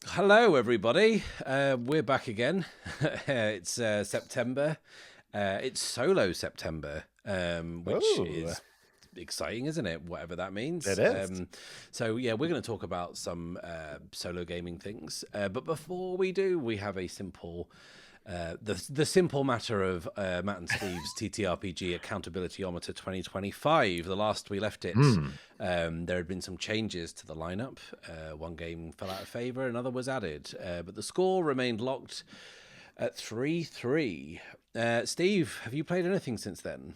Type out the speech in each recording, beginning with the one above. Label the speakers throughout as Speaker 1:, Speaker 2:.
Speaker 1: Hello, everybody. We're back again. It's September. It's solo September, which
Speaker 2: Oh,
Speaker 1: is exciting, isn't it? Whatever that means.
Speaker 2: it is.
Speaker 1: So yeah, we're going to talk about some solo gaming things. But before we do, we have a simple. The simple matter of Matt and Steve's TTRPG Accountabilityometer 2025. The last we left it,
Speaker 2: Hmm.
Speaker 1: there had been some changes to the lineup. One game fell out of favour, another was added, but the score remained locked at 3-3. Steve, have you played anything since then?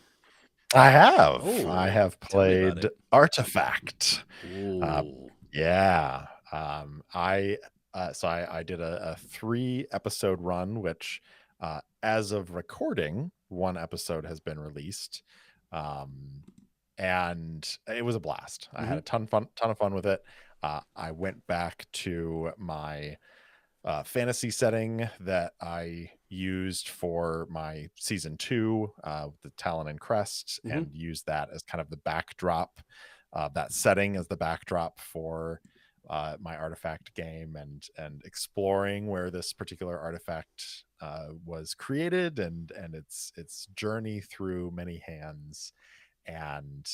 Speaker 2: I have. I
Speaker 1: Oh,
Speaker 2: have
Speaker 1: tell me about
Speaker 2: played
Speaker 1: it.
Speaker 2: Artifact. Uh,
Speaker 1: Ooh.
Speaker 2: yeah. I did a 3 episode run, which, as of recording, 1 episode has been released. Um, and it was a blast. I had
Speaker 1: Mm-hmm.
Speaker 2: a ton of fun with it. I went back to my fantasy setting that I used for my season 2, the Talon and Crest,
Speaker 1: Mm-hmm.
Speaker 2: and used that as kind of the backdrop, that setting as the backdrop for my artifact game, and exploring where this particular artifact was created, and its journey through many hands. And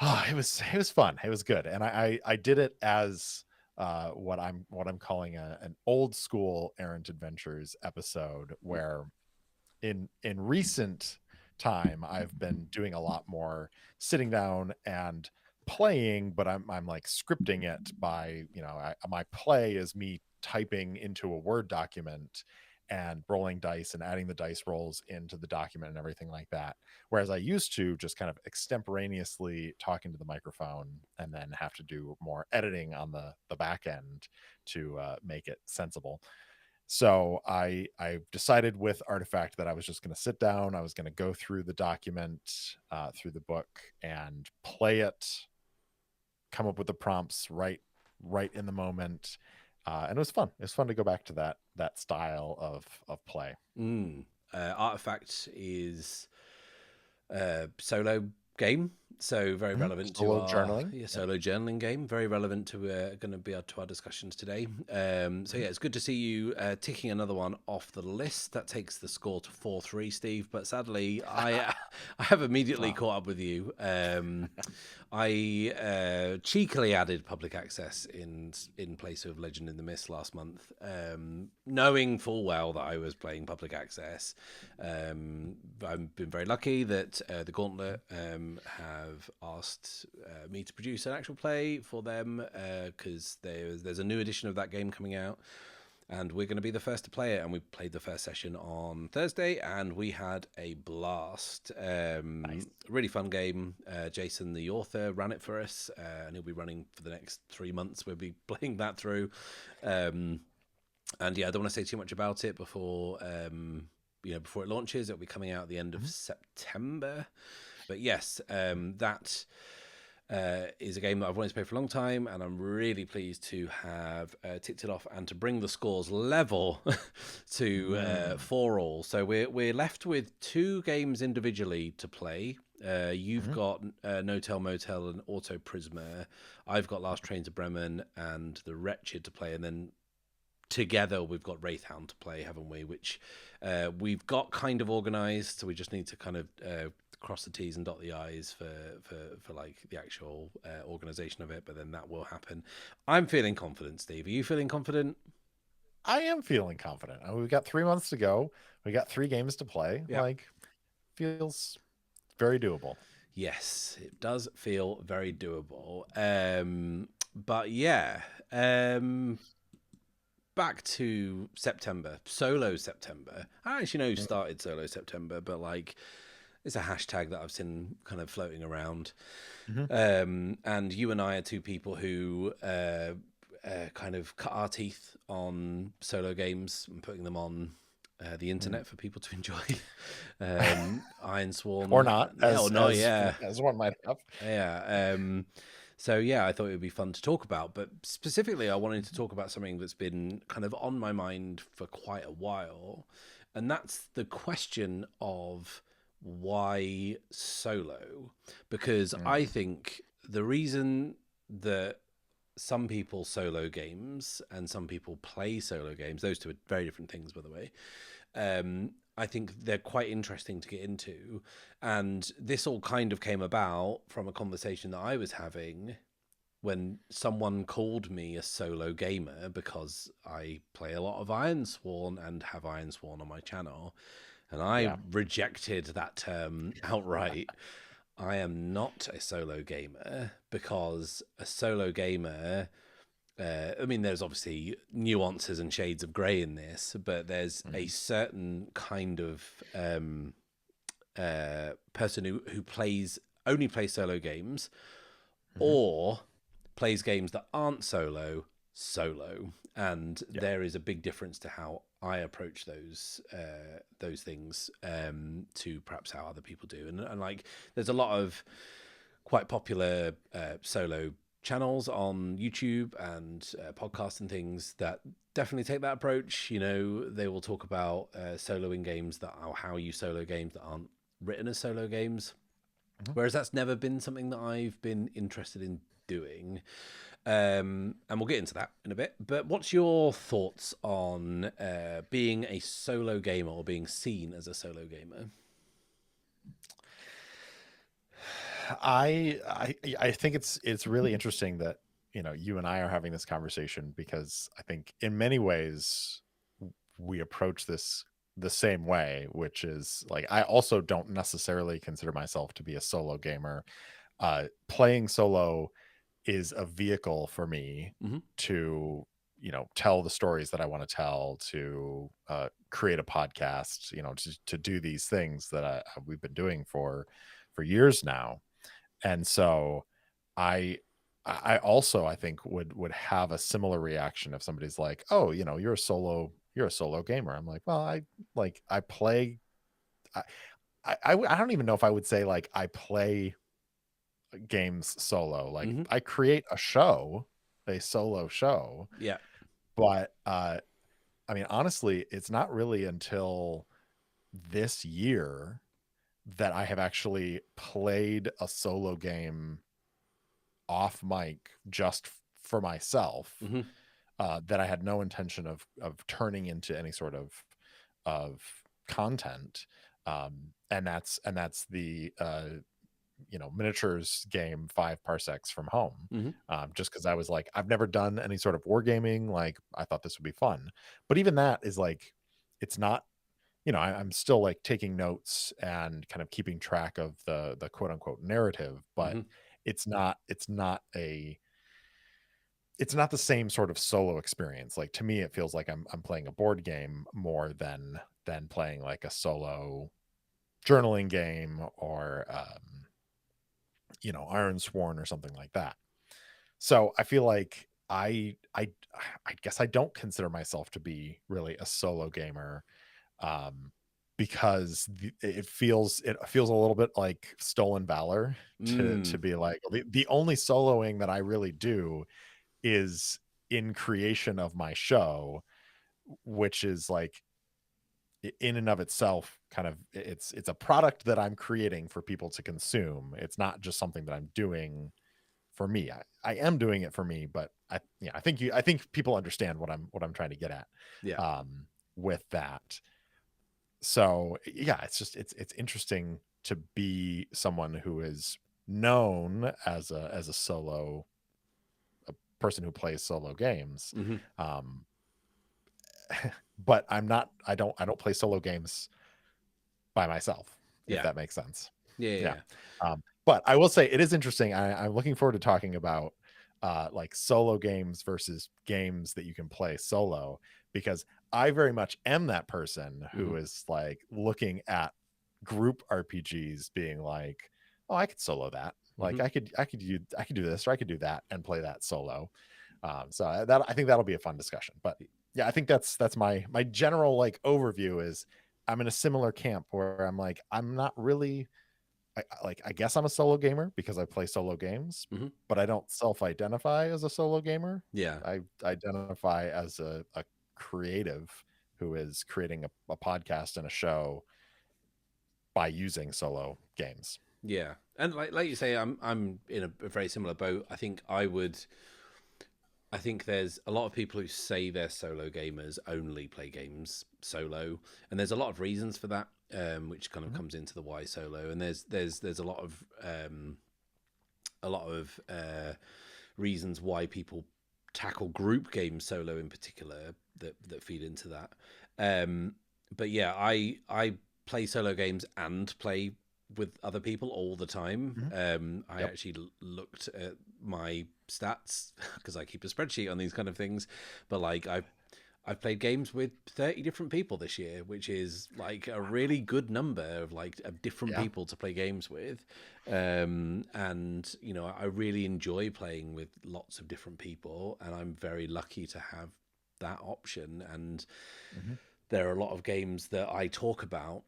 Speaker 2: it was fun. It was good, and I did it as what I'm calling an old school errant adventures episode, where in recent time I've been doing a lot more sitting down and playing, but I'm like scripting it by, my play is me typing into a Word document and rolling dice and adding the dice rolls into the document and everything like that. Whereas I used to just kind of extemporaneously talking to the microphone and then have to do more editing on the back end to make it sensible. So I decided with Artifact that I was just going to sit down. I was going to go through the document, through the book, and play it, come up with the prompts right in the moment, and it was fun. It was fun to go back to that style of play.
Speaker 1: Mm. Artifact is solo game, so very relevant to
Speaker 2: Solo
Speaker 1: our
Speaker 2: journaling. Yep.
Speaker 1: solo journaling game. Very relevant to going to be to our discussions today. So
Speaker 2: Mhm.
Speaker 1: yeah, it's good to see you ticking another one off the list. That takes the score to 4-3, Steve. But sadly, I I have immediately
Speaker 2: Oh,
Speaker 1: caught up with you. I cheekily added public access in place of Legend in the Mist last month, knowing full well that I was playing public access. I've been very lucky that the Gauntlet have asked me to produce an actual play for them because there's a new edition of that game coming out, and we're going to be the first to play it. And we played the first session on Thursday, and we had a blast.
Speaker 2: nice.
Speaker 1: Really fun game. Jason, the author, ran it for us, and he'll be running for the next 3 months. We'll be playing that through. And yeah, I don't want to say too much about it before before it launches. It'll be coming out at the end of
Speaker 2: Mhm.
Speaker 1: September. But yes, that is a game that I've wanted to play for a long time, and I'm really pleased to have ticked it off and to bring the scores level to
Speaker 2: Mm.
Speaker 1: 4-all. So we're left with 2 games individually to play. You've
Speaker 2: Mhm.
Speaker 1: got No Tell Motel and Auto Prisma. I've got Last Train to Bremen and The Wretched to play, and then together we've got Wraithhound to play, haven't we? Which we've got kind of organised, so we just need to kind of cross the T's and dot the I's for like the actual organisation of it. But then that will happen. I'm feeling confident, Steve. Are you feeling confident?
Speaker 2: I am feeling confident. We've got 3 months to go. We got 3 games to play.
Speaker 1: Yeah.
Speaker 2: Like, feels very doable.
Speaker 1: Yes, it does feel very doable. But yeah, back to September, solo September. I actually know who started solo September, but like it's a hashtag that I've seen kind of floating around.
Speaker 2: Mhm.
Speaker 1: And you and I are 2 people who kind of cut our teeth on solo games and putting them on the
Speaker 2: Mm.
Speaker 1: internet for people to enjoy.
Speaker 2: Or
Speaker 1: Ironsworn,
Speaker 2: not,
Speaker 1: oh
Speaker 2: as
Speaker 1: no,
Speaker 2: as
Speaker 1: yeah,
Speaker 2: as one might have.
Speaker 1: yeah. So yeah, I thought it would be fun to talk about, but specifically, I wanted to talk about something that's been kind of on my mind for quite a while, and that's the question of why solo. Because I
Speaker 2: Mm.
Speaker 1: think the reason that some people solo games and some people play solo games. Those two are very different things, by the way. I think they're quite interesting to get into. And this all kind of came about from a conversation that I was having when someone called me a solo gamer because I play a lot of Ironsworn and have Ironsworn on my channel. And I
Speaker 2: Yeah.
Speaker 1: rejected that term outright. I am not a solo gamer because a solo gamer, I mean, there's obviously nuances and shades of grey in this, but there's a certain kind of person who only plays solo games
Speaker 2: Mm-hmm.
Speaker 1: or plays games that aren't solo, and
Speaker 2: Yeah.
Speaker 1: there is a big difference to how I approach those things to perhaps how other people do, and like there's a lot of quite popular solo channels on YouTube and podcasts and things that definitely take that approach. You know, they will talk about soloing games that are how you solo games that aren't written as solo games.
Speaker 2: Mm-hmm.
Speaker 1: Whereas that's never been something that I've been interested in doing. And we'll get into that in a bit. But what's your thoughts on being a solo gamer or being seen as a solo gamer?
Speaker 2: I think it's really interesting that you and I are having this conversation, because I think in many ways we approach this the same way, which is like I also don't necessarily consider myself to be a solo gamer. Playing solo is a vehicle for me
Speaker 1: Mm-hmm.
Speaker 2: to tell the stories that I want to tell, to create a podcast, to do these things that we've been doing for years now. And so I I also I think would have a similar reaction if somebody's like, "Oh, you're a solo gamer." I'm like, "Well, I play I I don't even know if I would say like I play games solo. Like
Speaker 1: Mm-hmm.
Speaker 2: I create a solo show,
Speaker 1: Yeah.
Speaker 2: but I mean honestly, it's not really until this year that I have actually played a solo game off mic just for myself,
Speaker 1: Mm-hmm.
Speaker 2: that I had no intention of turning into any sort of content. And that's the miniatures game 5 parsecs from home.
Speaker 1: Mm-hmm.
Speaker 2: Just because I was like, I've never done any sort of wargaming, like I thought this would be fun. But even that is like, it's not, I'm still like taking notes and kind of keeping track of the quote unquote narrative, but
Speaker 1: Mm-hmm.
Speaker 2: it's not the same sort of solo experience. Like to me, it feels like I'm playing a board game more than playing like a solo journaling game, or Ironsworn or something like that. So I feel like I guess I don't consider myself to be really a solo gamer, um, because it feels a little bit like stolen valor to
Speaker 1: Mm.
Speaker 2: be like the only soloing that I really do is in creation of my show, which is like in and of itself kind of it's a product that I'm creating for people to consume. It's not just something that I'm doing for me. I am doing it for me, but I think people understand what I'm trying to get at
Speaker 1: Yeah.
Speaker 2: with that. So yeah, it's interesting to be someone who is known as a solo a person who plays solo games.
Speaker 1: Mm-hmm.
Speaker 2: Um, but I don't play solo games by myself, if
Speaker 1: Yeah.
Speaker 2: that makes sense.
Speaker 1: Yeah. Yeah.
Speaker 2: Yeah.
Speaker 1: Yeah.
Speaker 2: But I will say it is interesting. I'm looking forward to talking about like solo games versus games that you can play solo, because I very much am that person
Speaker 1: Mm-hmm.
Speaker 2: who is like looking at group RPGs being like, oh, I could solo that.
Speaker 1: Mm-hmm.
Speaker 2: Like I could do this, or I could do that and play that solo. So that I think that'll be a fun discussion. But yeah, I think that's my general like overview is I'm in a similar camp where I'm like, I'm not really I guess I'm a solo gamer because I play solo games,
Speaker 1: Mm-hmm.
Speaker 2: but I don't self-identify as a solo gamer.
Speaker 1: Yeah.
Speaker 2: I identify as a creative who is creating a podcast and a show by using solo games.
Speaker 1: Yeah. And like you say, I'm in a very similar boat. I think I would I think there's a lot of people who say they're solo gamers only play games solo, and there's a lot of reasons for that, which kind of comes into the why solo. And there's a lot of reasons why people tackle group games solo in particular that feed into that. But yeah, I play solo games and play with other people all the time. I actually looked at my stats because I keep a spreadsheet on these kind of things, but like I've played games with 30 different people this year, which is like a really good number of different people to play games with. And you know, I really enjoy playing with lots of different people, and I'm very lucky to have that option. And there are a lot of games that I talk about,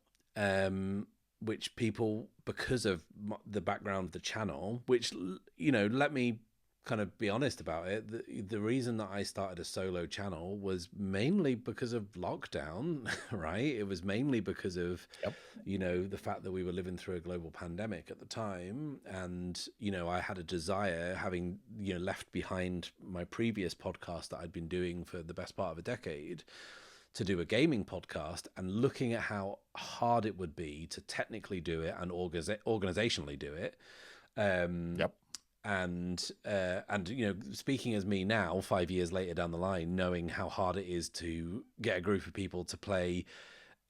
Speaker 1: which people, because of the background of the channel, which, you know, let me kind of be honest about it. The reason that I started a solo channel was mainly because of lockdown, right? It was mainly because of, you know, the fact that we were living through a global pandemic at the time. And, you know, I had a desire, having, you know, left behind my previous podcast that I'd been doing for the best part of a decade, to do a gaming podcast, and looking at how hard it would be to technically do it and organizationally do it. And you know, speaking as me now, 5 years later down the line, knowing how hard it is to get a group of people to play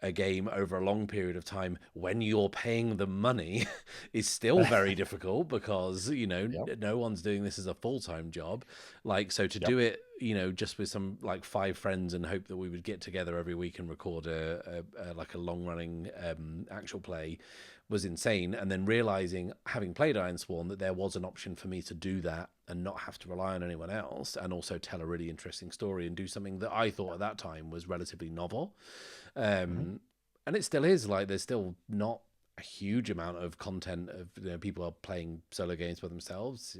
Speaker 1: a game over a long period of time when you're paying them money is still very difficult, because, you know, no one's doing this as a full-time job. Like, so to do it, you know, just with some like 5 friends and hope that we would get together every week and record a long-running actual play was insane. And then realizing, having played Ironsworn, that there was an option for me to do that and not have to rely on anyone else, and also tell a really interesting story and do something that I thought at that time was relatively novel. And it still is. Like, there's still not a huge amount of content of, you know, people are playing solo games by themselves.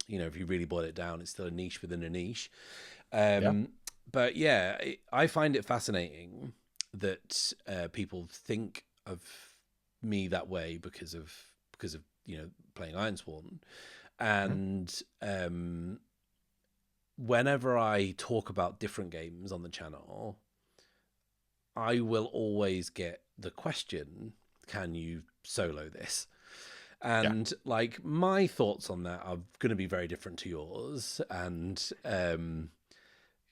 Speaker 1: You know, if you really boil it down, it's still a niche within a niche. But yeah, I find it fascinating that people think of me that way because of you know, playing Ironsworn. And whenever I talk about different games on the channel, I will always get the question, can you solo this? And like, my thoughts on that are going to be very different to yours. And,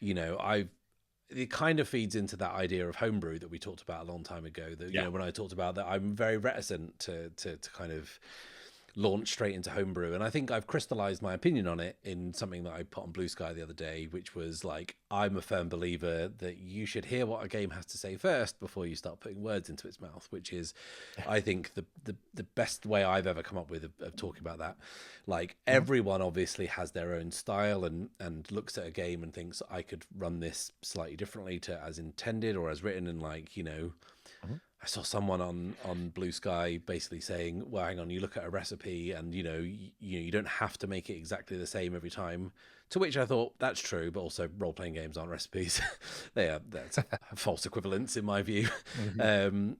Speaker 1: you know, it kind of feeds into that idea of homebrew that we talked about a long time ago, that, you know, when I talked about that, I'm very reticent to kind of launch straight into homebrew. And I think I've crystallized my opinion on it in something that I put on BlueSky the other day, which was like, I'm a firm believer that you should hear what a game has to say first before you start putting words into its mouth, which is, I think, the best way I've ever come up with of talking about that. Like, everyone obviously has their own style and looks at a game and thinks, I could run this slightly differently to as intended or as written. And like, you know, I saw someone on BlueSky basically saying, well, hang on, you look at a recipe and, you know, you don't have to make it exactly the same every time. To which I thought, that's true, but also role-playing games aren't recipes. That's false equivalence in my view.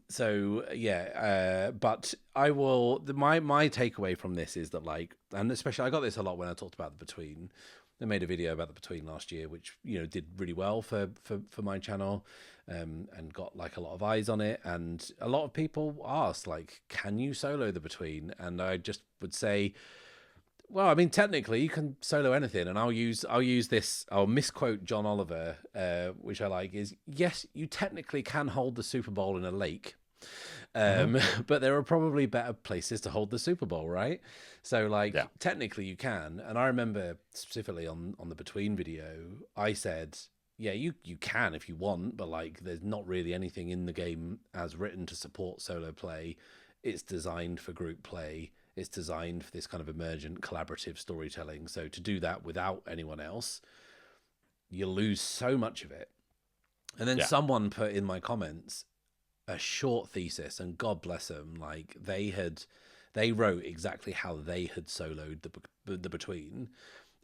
Speaker 1: So yeah, but I will, my takeaway from this is that, like, and especially I got this a lot when I talked about The Between. I made a video about The Between last year, which, you know, did really well for my channel, and got like a lot of eyes on it. And a lot of people asked, like, can you solo The Between? And I just would say, well, I mean, technically you can solo anything. And I'll misquote John Oliver, which I like, is, yes, you technically can hold the Super Bowl in a lake. But there are probably better places to hold the Super Bowl, right? So like, technically you can. And I remember specifically on the Between video, I said, yeah, you can if you want, but like, there's not really anything in the game as written to support solo play. It's designed for group play. It's designed for this kind of emergent collaborative storytelling. So to do that without anyone else, you lose so much of it. And then someone put in my comments a short thesis, and God bless them, like, they wrote exactly how they had soloed the Between,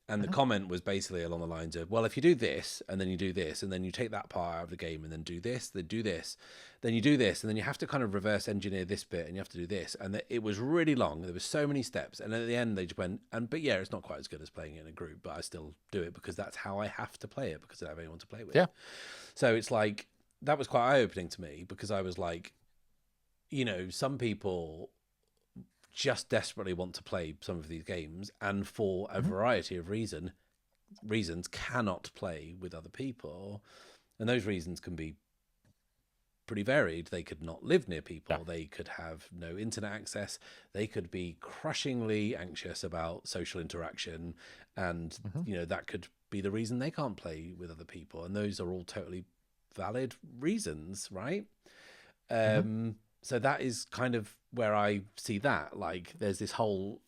Speaker 1: And the comment was basically along the lines of, well, if you do this and then you do this and then you take that part out of the game and then do this, then do this, then you do this, and then you have to kind of reverse engineer this bit and you have to do this. And it was really long. There were so many steps. And at the end they just went, but yeah, it's not quite as good as playing it in a group, but I still do it because that's how I have to play it, because I don't have anyone to play with.
Speaker 2: Yeah.
Speaker 1: So it's like, that was quite eye-opening to me, because I was like, some people just desperately want to play some of these games, and for a variety of reasons cannot play with other people, and those reasons can be pretty varied. They could not live near people, they could have no internet access, they could be crushingly anxious about social interaction, and that could be the reason they can't play with other people, and those are all totally valid reasons, right? So that is kind of where I see that. Like, there's this whole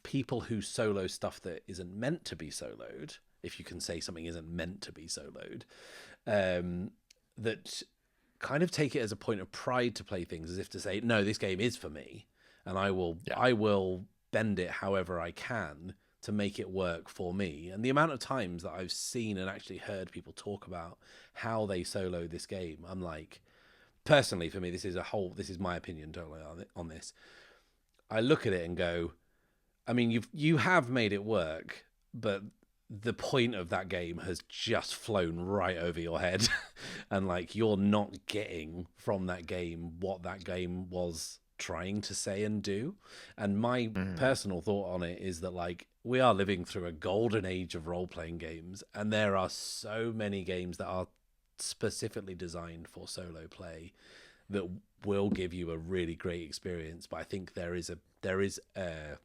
Speaker 1: people who solo stuff that isn't meant to be soloed, if you can say something isn't meant to be soloed, that kind of take it as a point of pride to play things, as if to say, no, this game is for me, and I will bend it however I can to make it work for me. And the amount of times that I've seen and actually heard people talk about how they solo this game, I'm like, personally, for me, this is my opinion totally on this. I look at it and go, I mean, you have made it work, but the point of that game has just flown right over your head. And like, you're not getting from that game what that game was trying to say and do. And my personal thought on it is that, like, we are living through a golden age of role-playing games, and there are so many games that are specifically designed for solo play that will give you a really great experience. But I think there is an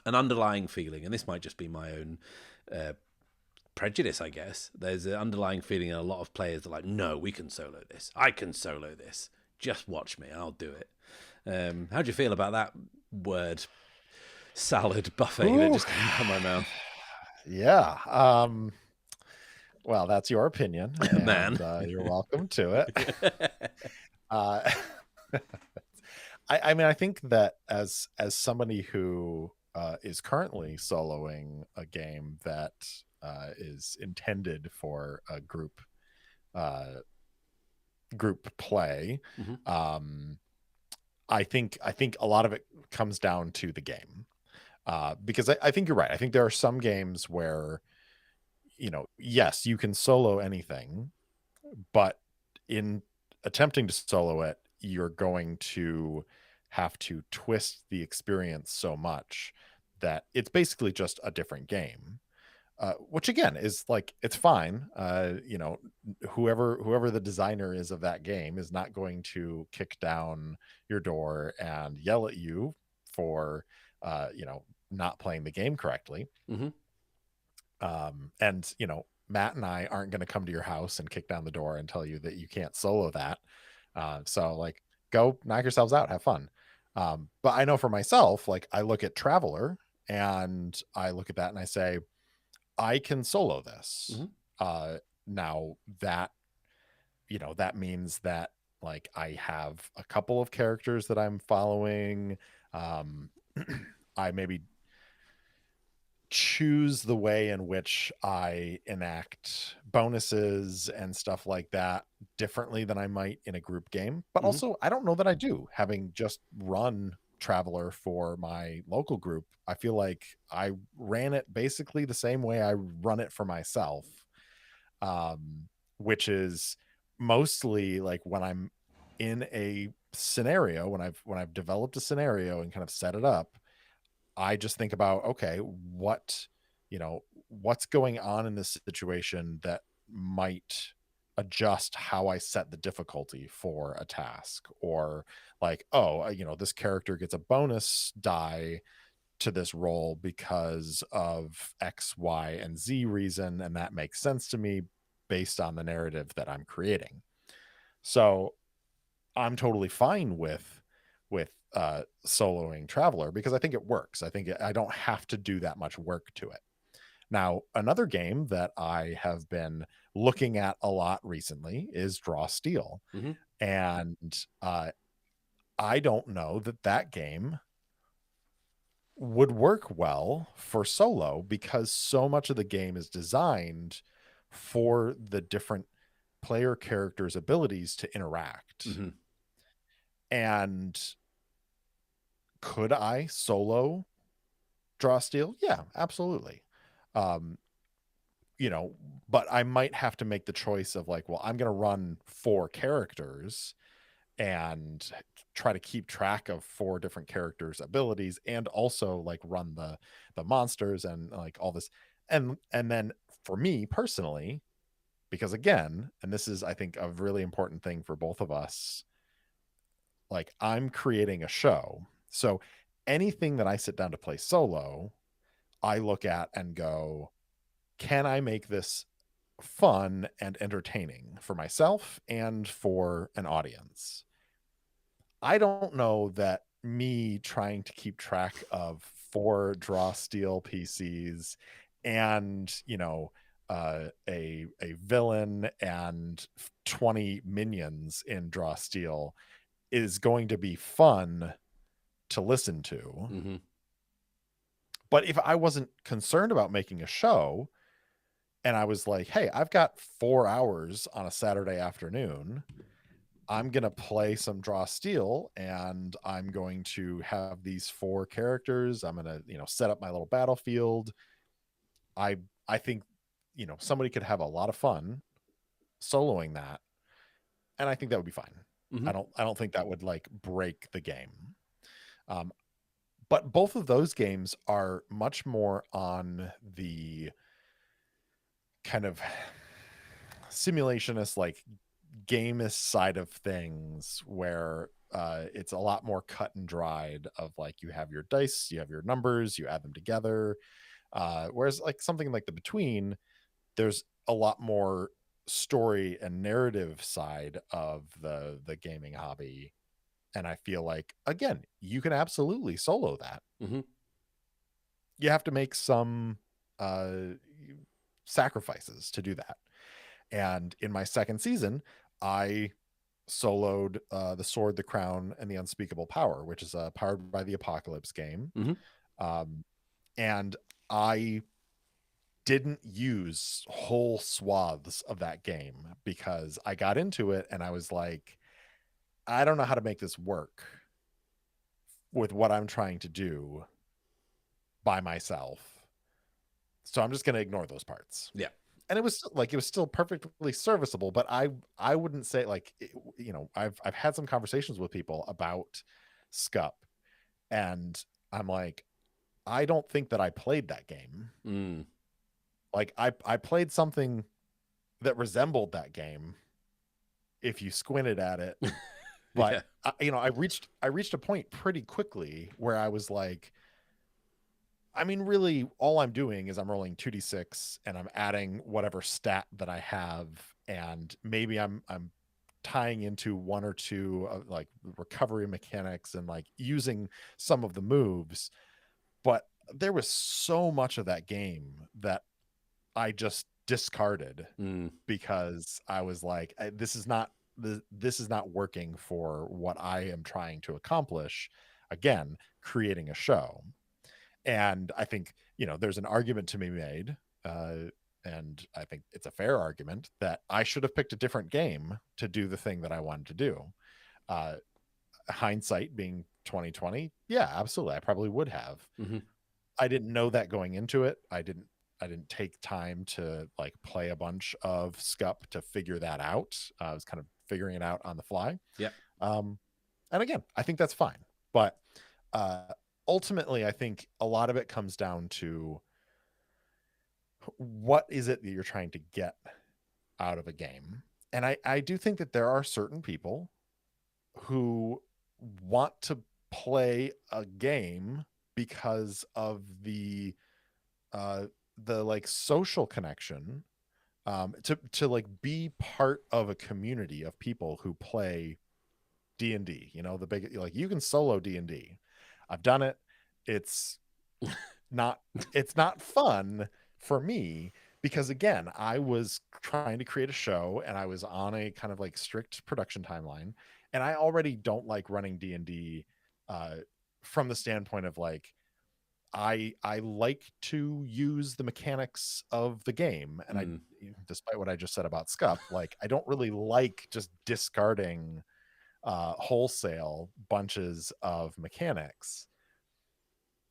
Speaker 1: underlying feeling, and this might just be my own prejudice, I guess. There's an underlying feeling in a lot of players that are like, no, we can solo this. I can solo this. Just watch me. I'll do it. How do you feel about that word salad buffet that just came out of my mouth?
Speaker 2: Yeah. Well, that's your opinion, and,
Speaker 1: man.
Speaker 2: You're welcome to it. I mean, I think that as somebody who is currently soloing a game that is intended for a group play, I think a lot of it comes down to the game, because I think you're right. I think there are some games where, yes, you can solo anything, but in attempting to solo it, you're going to have to twist the experience so much that it's basically just a different game, which again is like, it's fine. Whoever the designer is of that game is not going to kick down your door and yell at you for not playing the game correctly. And Matt and I aren't going to come to your house and kick down the door and tell you that you can't solo that. So like, go knock yourselves out, have fun. But I know for myself, like, I look at Traveler and I look at that and I say, I can solo this. Now that, that means that, like, I have a couple of characters that I'm following. I maybe choose the way in which I enact bonuses and stuff like that differently than I might in a group game. But also, I don't know that I do. Having just run Traveler for my local group, I feel like I ran it basically the same way I run it for myself, which is mostly like, when I'm in a scenario, when I've developed a scenario and kind of set it up, I just think about, okay, what's going on in this situation that might adjust how I set the difficulty for a task, or like, oh, this character gets a bonus die to this role because of X, Y, and Z reason, and that makes sense to me based on the narrative that I'm creating. So I'm totally fine with soloing Traveler, because I think it works. I think I don't have to do that much work to it. Now, another game that I have been looking at a lot recently is Draw Steel. And I don't know that game would work well for solo because so much of the game is designed for the different player characters' abilities to interact.
Speaker 1: Mm-hmm.
Speaker 2: And could I solo draw steel? Yeah, absolutely. Um, you know, but I might have to make the choice of like, well, I'm going to run 4 characters and try to keep track of 4 different characters' abilities and also like run the monsters and like all this. And then for me personally, because again, and this is I think a really important thing for both of us, like I'm creating a show. So anything that I sit down to play solo, I look at and go, can I make this fun and entertaining for myself and for an audience? I don't know that me trying to keep track of 4 draw steel PCs and, a villain and 20 minions in draw steel is going to be fun to listen to.
Speaker 1: Mm-hmm.
Speaker 2: But if I wasn't concerned about making a show and I was like, hey, I've got 4 hours on a Saturday afternoon, I'm going to play some draw steel and I'm going to have these 4 characters. I'm going to, set up my little battlefield. I I think, somebody could have a lot of fun soloing that, and I think that would be fine.
Speaker 1: Mm-hmm.
Speaker 2: I don't think that would like break the game. Um, but both of those games are much more on the kind of simulationist, like gamist side of things, where it's a lot more cut and dried. Of like you have your dice, you have your numbers, you add them together. Whereas like something like the Between, there's a lot more story and narrative side of the gaming hobby, and I feel like again you can absolutely solo that.
Speaker 1: Mm-hmm.
Speaker 2: You have to make some uh sacrifices to do that. And in my second season, I soloed The Sword, the Crown, and the Unspeakable Power, which is a Powered by the Apocalypse game.
Speaker 1: Mm-hmm.
Speaker 2: Um, and I didn't use whole swaths of that game because I got into it and I was like, I don't know how to make this work with what I'm trying to do by myself. So I'm just going to ignore those parts.
Speaker 1: Yeah.
Speaker 2: And it was still perfectly serviceable, but I wouldn't say like, I've had some conversations with people about Scup, and I'm like, I don't think that I played that game.
Speaker 1: Mm.
Speaker 2: Like I played something that resembled that game if you squinted at it. But
Speaker 1: Yeah.
Speaker 2: I reached a point pretty quickly where I was like, I mean, really, all I'm doing is I'm rolling 2d6 and I'm adding whatever stat that I have, and maybe I'm tying into 1 or 2 of like recovery mechanics and like using some of the moves. But there was so much of that game that I just discarded because I was like, this is not working for what I am trying to accomplish. Again, creating a show. And I think, there's an argument to be made, and I think it's a fair argument that I should have picked a different game to do the thing that I wanted to do. Uh, Hindsight being 2020, yeah, absolutely, I probably would have.
Speaker 1: Mm-hmm.
Speaker 2: I didn't know that going into it. I didn't take time to like play a bunch of Scup to figure that out. I was kind of figuring it out on the fly.
Speaker 1: Yeah.
Speaker 2: And again, I think that's fine. But uh, ultimately, I think a lot of it comes down to what is it that you're trying to get out of a game. And I do think that there are certain people who want to play a game because of the like social connection, to like be part of a community of people who play D&D. The big, like, you can solo D&D. I've done it. It's not fun for me because again, I was trying to create a show and I was on a kind of like strict production timeline, and I already don't like running D&D from the standpoint of like I like to use the mechanics of the game, and I, despite what I just said about scuff, like I don't really like just discarding wholesale bunches of mechanics.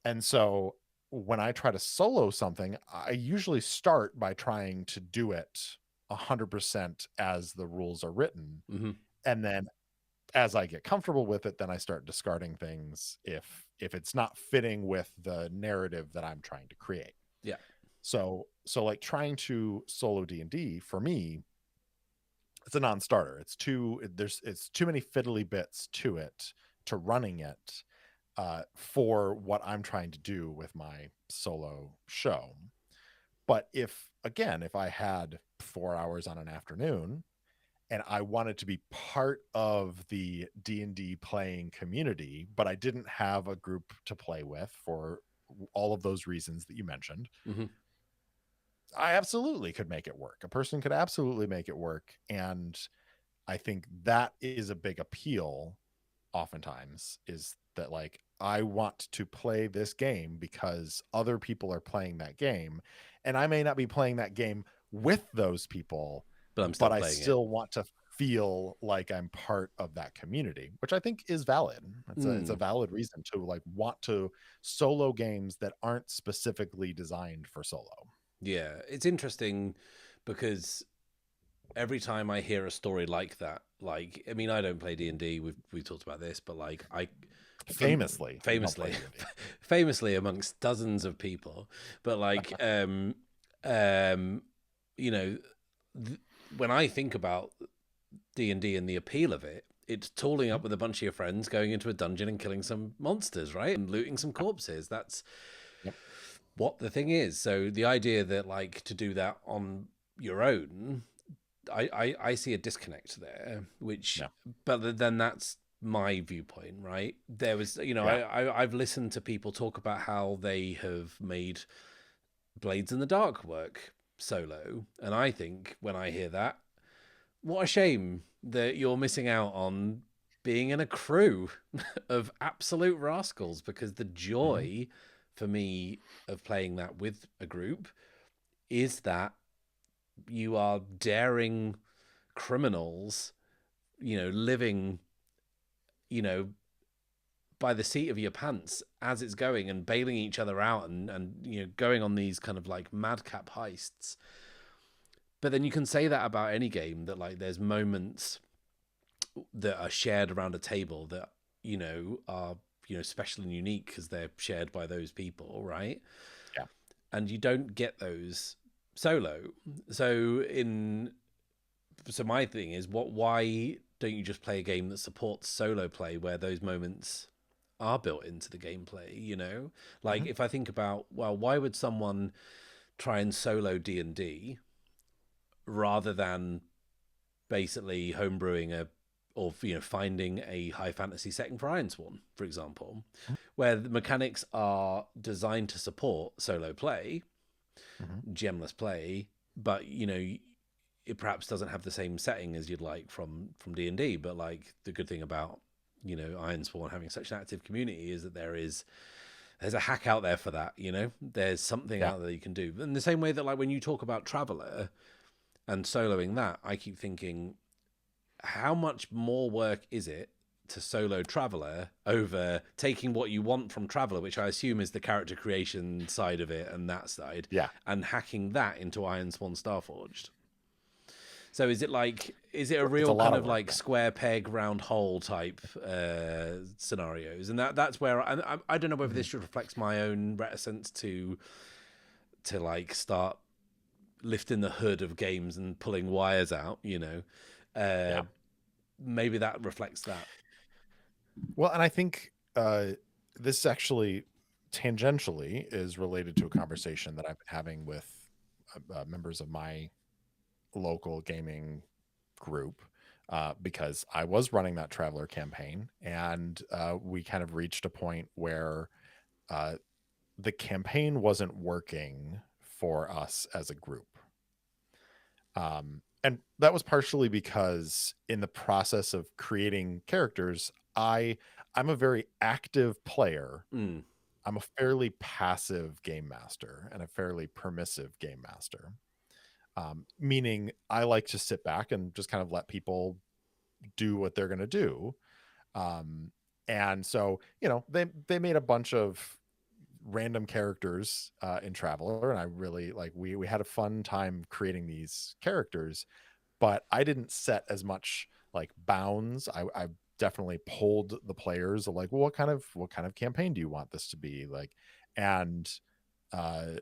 Speaker 2: And so when I try to solo something, I usually start by trying to do it 100% as the rules are written.
Speaker 1: Mm-hmm.
Speaker 2: And then as I get comfortable with it, then I start discarding things if it's not fitting with the narrative that I'm trying to create.
Speaker 1: Yeah.
Speaker 2: So like trying to solo D&D for me, it's a non-starter. It's too many fiddly bits to it, to running it, for what I'm trying to do with my solo show. But if I had 4 hours on an afternoon and I wanted to be part of the D&D playing community, but I didn't have a group to play with for all of those reasons that you mentioned,
Speaker 1: Mm-hmm.
Speaker 2: I absolutely could make it work. A person could absolutely make it work. And I think that is a big appeal oftentimes, is that like, I want to play this game because other people are playing that game, and I may not be playing that game with those people,
Speaker 1: But I'm still
Speaker 2: but I
Speaker 1: playing
Speaker 2: still want to feel like I'm part of that community, which I think is valid. It's a valid reason to like want to solo games that aren't specifically designed for solo.
Speaker 1: Yeah, it's interesting because every time I hear a story like that, like, I mean, I don't play D&D. We've talked about this, but like
Speaker 2: Famously
Speaker 1: famously amongst dozens of people, but like, you know, when I think about D&D and the appeal of it, it's tooling up with a bunch of your friends, going into a dungeon and killing some monsters, right? And looting some corpses. That's what the thing is. So the idea that like to do that on your own, I see a disconnect there, which, but then that's my viewpoint, right? There was, I've listened to people talk about how they have made Blades in the Dark work solo. And I think when I hear that, what a shame that you're missing out on being in a crew of absolute rascals, because the joy for me of playing that with a group is that you are daring criminals, living, by the seat of your pants as it's going, and bailing each other out, and going on these kind of like madcap heists. But then you can say that about any game, that like there's moments that are shared around a table that are special and unique because they're shared by those people, right?
Speaker 2: Yeah.
Speaker 1: And you don't get those solo. So my thing is, why don't you just play a game that supports solo play, where those moments are built into the gameplay? Like if I think about, well, why would someone try and solo D&D rather than basically homebrewing or finding a high fantasy setting for Ironsworn, for example, where the mechanics are designed to support solo play, gemless play, but it perhaps doesn't have the same setting as you'd like from D&D. But like the good thing about Ironsworn having such an active community is that there's a hack out there for that. There's something out there you can do. In the same way that like when you talk about Traveller and soloing that, I keep thinking, how much more work is it to solo Traveller over taking what you want from Traveller, which I assume is the character creation side of it and that side, and hacking that into Ironsworn Starforged? So is it a real kind of like square peg round hole type scenarios? And that's where I don't know whether this reflects my own reticence to like start lifting the hood of games and pulling wires out, maybe that reflects that.
Speaker 2: Well, and I think this actually tangentially is related to a conversation that I've been having with members of my local gaming group, because I was running that Traveller campaign, and we kind of reached a point where the campaign wasn't working for us as a group. And that was partially because in the process of creating characters, I'm a very active player. I'm a fairly passive game master and a fairly permissive game master. Meaning I like to sit back and just kind of let people do what they're going to do. Um, and so, they made a bunch of random characters in Traveler, and I really like we had a fun time creating these characters, but I didn't set as much like bounds. I definitely pulled the players of like, well, what kind of campaign do you want this to be like? And uh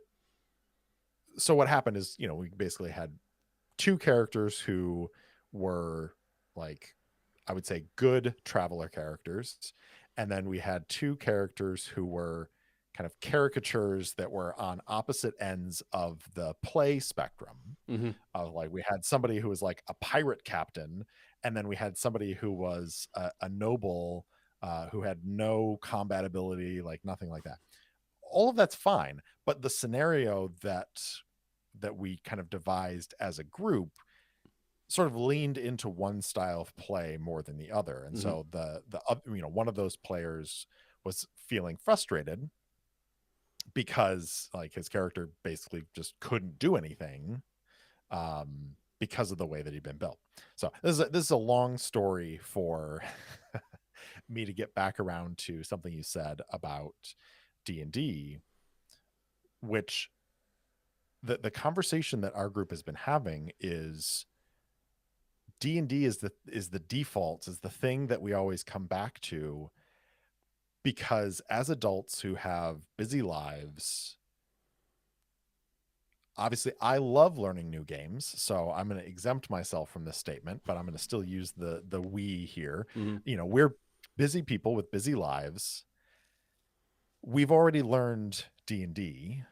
Speaker 2: so what happened is, we basically had two characters who were like, I would say, good Traveler characters, and then we had two characters who were kind of caricatures that were on opposite ends of the play spectrum.
Speaker 1: Mm-hmm.
Speaker 2: Like we had somebody who was like a pirate captain, and then we had somebody who was a noble, who had no combat ability, like nothing like that. All of that's fine, but the scenario that we kind of devised as a group sort of leaned into one style of play more than the other. And
Speaker 1: Mm-hmm.
Speaker 2: so one of those players was feeling frustrated because like his character basically just couldn't do anything, because of the way that he'd been built. So this is a long story for me to get back around to something you said about D&D, which the conversation that our group has been having is D&D is the default, is the thing that we always come back to, because as adults who have busy lives, obviously I love learning new games, so I'm going to exempt myself from this statement, but I'm going to still use the we here.
Speaker 1: Mm-hmm.
Speaker 2: We're busy people with busy lives. We've already learned D&D.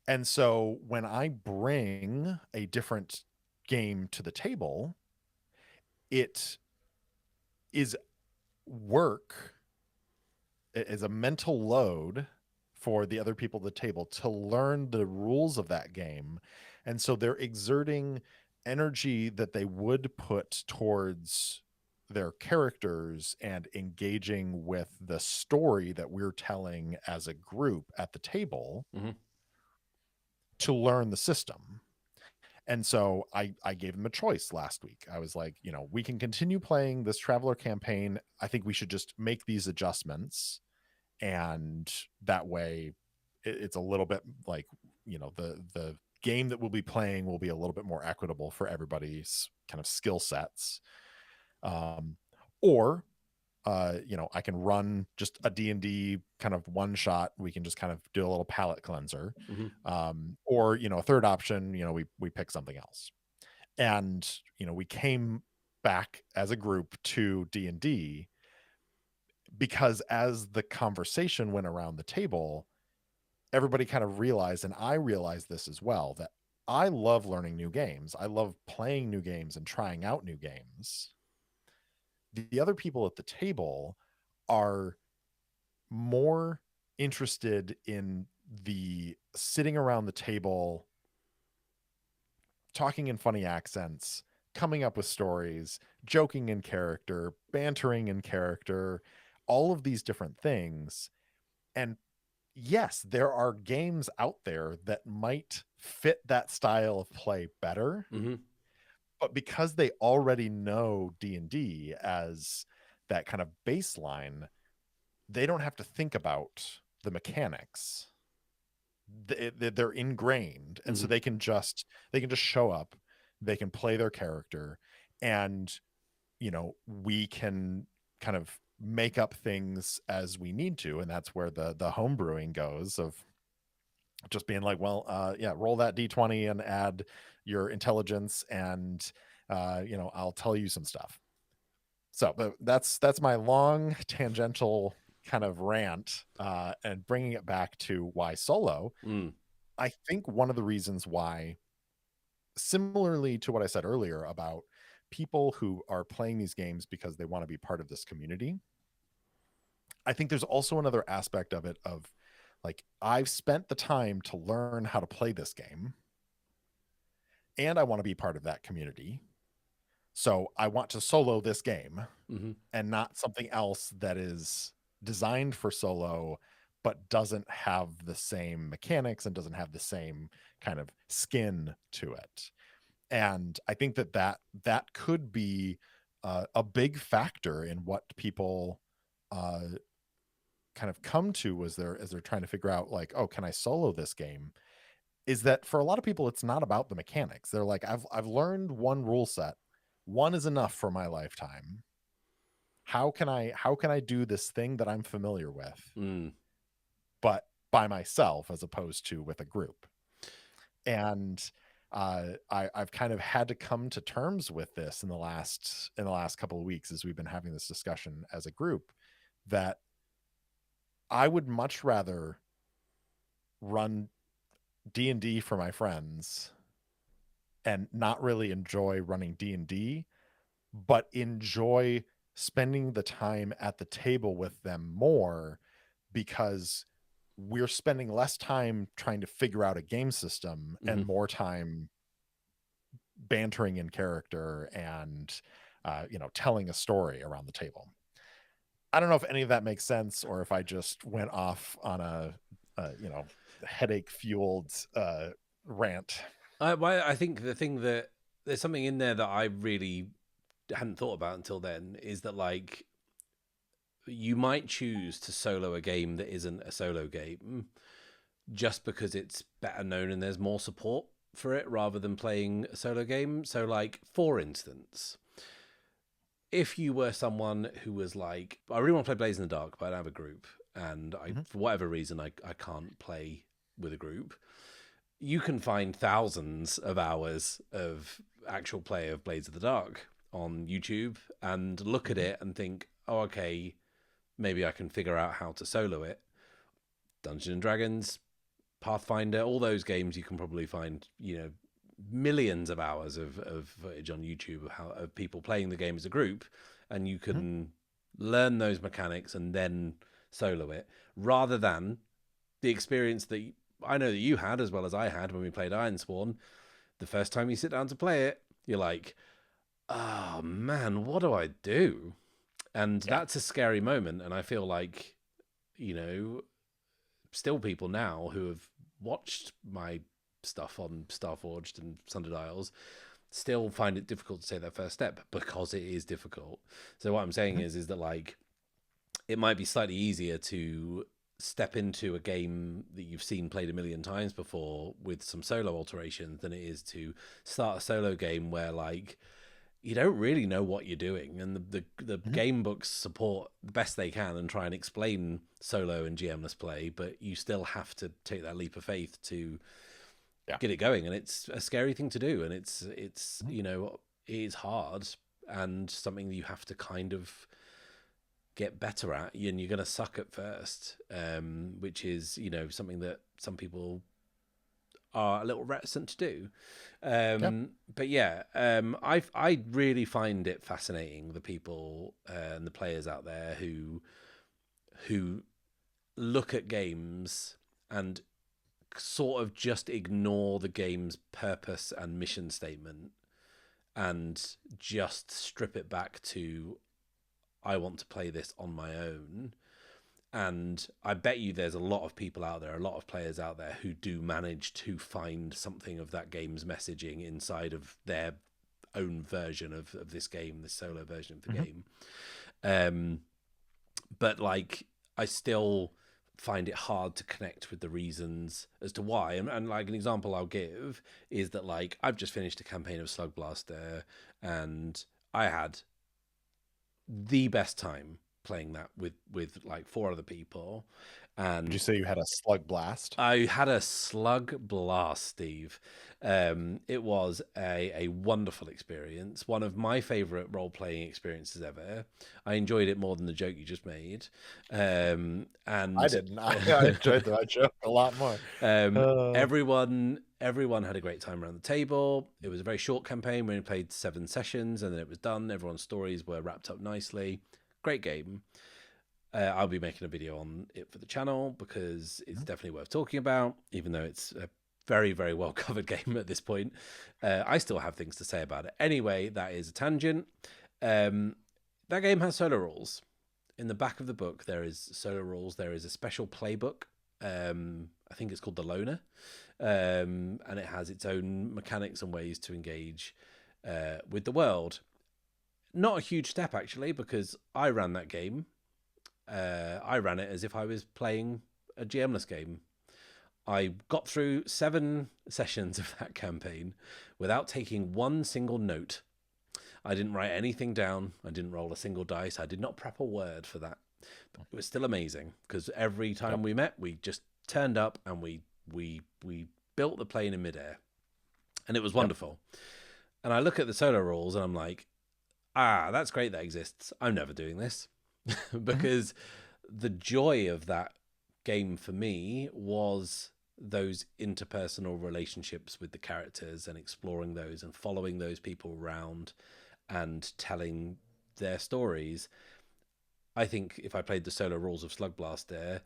Speaker 2: And so when I bring a different game to the table, it is work, is a mental load for the other people at the table to learn the rules of that game. And so they're exerting energy that they would put towards their characters and engaging with the story that we're telling as a group at the table,
Speaker 1: Mm-hmm.
Speaker 2: to learn the system. And so I gave them a choice last week. I was like, we can continue playing this Traveler campaign. I think we should just make these adjustments. And that way it's a little bit like, the game that we'll be playing will be a little bit more equitable for everybody's kind of skill sets. Or I can run just a D&D kind of one shot. We can just kind of do a little palate cleanser.
Speaker 1: Mm-hmm.
Speaker 2: Or, a third option, we pick something else. And, we came back as a group to D&D because as the conversation went around the table, everybody kind of realized, and I realized this as well, that I love learning new games. I love playing new games and trying out new games. The other people at the table are more interested in the sitting around the table, talking in funny accents, coming up with stories, joking in character, bantering in character, all of these different things. And yes, there are games out there that might fit that style of play better,
Speaker 1: Mm-hmm.
Speaker 2: but because they already know D&D as that kind of baseline, they don't have to think about the mechanics. They're ingrained, and so
Speaker 1: Mm-hmm.
Speaker 2: they can just show up, they can play their character, and we can kind of make up things as we need to. And that's where the home brewing goes, of just being like, well, yeah, roll that d20 and add your intelligence, and I'll tell you some stuff. So but that's my long tangential kind of rant, and bringing it back to why solo.
Speaker 1: Mm.
Speaker 2: I think one of the reasons why, similarly to what I said earlier about people who are playing these games because they want to be part of this community, I think there's also another aspect of it, of like, I've spent the time to learn how to play this game, and I want to be part of that community. So I want to solo this game
Speaker 1: Mm-hmm.
Speaker 2: and not something else that is designed for solo but doesn't have the same mechanics and doesn't have the same kind of skin to it. And I think that could be a big factor in what people kind of come to as they're trying to figure out, like, oh, can I solo this game? Is that for a lot of people, it's not about the mechanics. They're like, I've learned one rule set. One is enough for my lifetime. How can I do this thing that I'm familiar with, but by myself as opposed to with a group? And I've kind of had to come to terms with this in the last couple of weeks as we've been having this discussion as a group, that I would much rather run D&D for my friends and not really enjoy running D&D, but enjoy spending the time at the table with them more, because we're spending less time trying to figure out a game system and more time bantering in character and telling a story around the table. I don't know if any of that makes sense, or if I just went off on a headache fueled rant.
Speaker 1: I think the thing that there's something in there that I really hadn't thought about until then is that, like, you might choose to solo a game that isn't a solo game just because it's better known and there's more support for it, rather than playing a solo game. So, like, for instance, if you were someone who was like, I really want to play Blaze in the Dark, but I don't have a group, and for whatever reason I can't play with a group, you can find thousands of hours of actual play of Blades of the Dark on YouTube and look at it and think, oh, okay, maybe I can figure out how to solo it. Dungeons and Dragons, Pathfinder, all those games, you can probably find, millions of hours of footage on YouTube of people playing the game as a group, and you can learn those mechanics and then solo it, rather than the experience that I know that you had, as well as I had, when we played Ironsworn. The first time you sit down to play it, you're like, oh man, what do I do? And that's a scary moment. And I feel like, still people now who have watched my stuff on Starforged and Sundered Isles still find it difficult to take that first step, because it is difficult. So what I'm saying is that, like, it might be slightly easier to step into a game that you've seen played a million times before with some solo alterations than it is to start a solo game where, like, you don't really know what you're doing, and the game books support the best they can and try and explain solo and GMless play, but you still have to take that leap of faith to get it going. And it's a scary thing to do, and it's it is hard, and something that you have to kind of get better at, and you're going to suck at first, which is something that some people are a little reticent to do. But I really find it fascinating, the people and the players out there who look at games and sort of just ignore the game's purpose and mission statement and just strip it back to, I want to play this on my own. And I bet you there's a lot of people out there, a lot of players out there, who do manage to find something of that game's messaging inside of their own version of this game, the solo version of the game. But, like, I still find it hard to connect with the reasons as to why. And like, an example I'll give is that, like, I've just finished a campaign of Slug Blaster, and I had the best time playing that with like 4 other people. And
Speaker 2: did you say you had a slug blast?
Speaker 1: I had a slug blast, Steve. It was a wonderful experience, one of my favorite role-playing experiences ever. I enjoyed it more than the joke you just made. And
Speaker 2: I didn't. I enjoyed that joke a lot more.
Speaker 1: Everyone had a great time around the table. It was a very short campaign. We only played 7 sessions, and then it was done. Everyone's stories were wrapped up nicely. Great game. I'll be making a video on it for the channel, because it's definitely worth talking about, even though it's a very, very well covered game at this point. I still have things to say about it. Anyway, that is a tangent. That game has solo rules, in the back of the book there is solo rules. There is a special playbook. I think it's called the Loner, and it has its own mechanics and ways to engage with the world. Not a huge step actually, because I ran that game. I ran it as if I was playing a GMless game. I got through 7 sessions of that campaign without taking one single note. I didn't write anything down. I didn't roll a single dice. I did not prep a word for that. But it was still amazing, because every time we met, we just turned up and we built the plane in midair, and it was wonderful. And I look at the solo rules and I'm like, that's great that exists. I'm never doing this. Because the joy of that game for me was those interpersonal relationships with the characters and exploring those and following those people around and telling their stories. I think if I played the solo rules of Slug Blaster,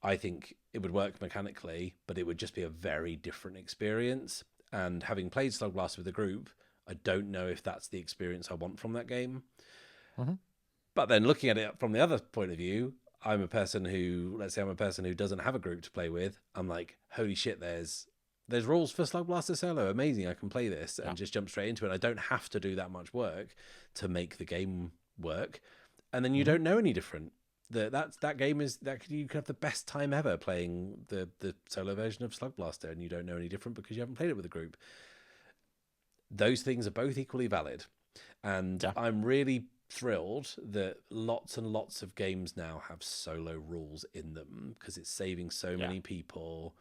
Speaker 1: I think it would work mechanically, but it would just be a very different experience. And having played Slug Blaster with a group, I don't know if that's the experience I want from that game. But then looking at it from the other point of view, I'm a person who doesn't have a group to play with. I'm like, holy shit, there's rules for Slug Blaster Solo. Amazing. I can play this and just jump straight into it. I don't have to do that much work to make the game work. And then you don't know any different. That game is that you can have the best time ever playing the solo version of Slug Blaster, and you don't know any different because you haven't played it with a group. Those things are both equally valid. And I'm really thrilled that lots and lots of games now have solo rules in them, because it's saving so many people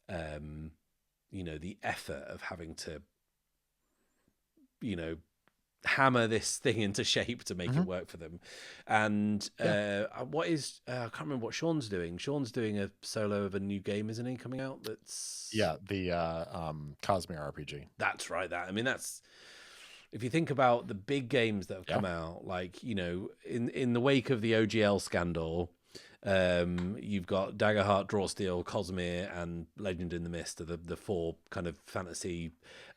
Speaker 1: the effort of having to hammer this thing into shape to make it work for them. And what is I can't remember what Sean's doing. Sean's doing a solo of a new game, isn't he, coming out? That's
Speaker 2: the Cosmic RPG.
Speaker 1: That's right. That's, if you think about the big games that have come out, like, in the wake of the OGL scandal, you've got Daggerheart, Drawsteel, Cosmere, and Legend in the Mist are the 4 kind of fantasy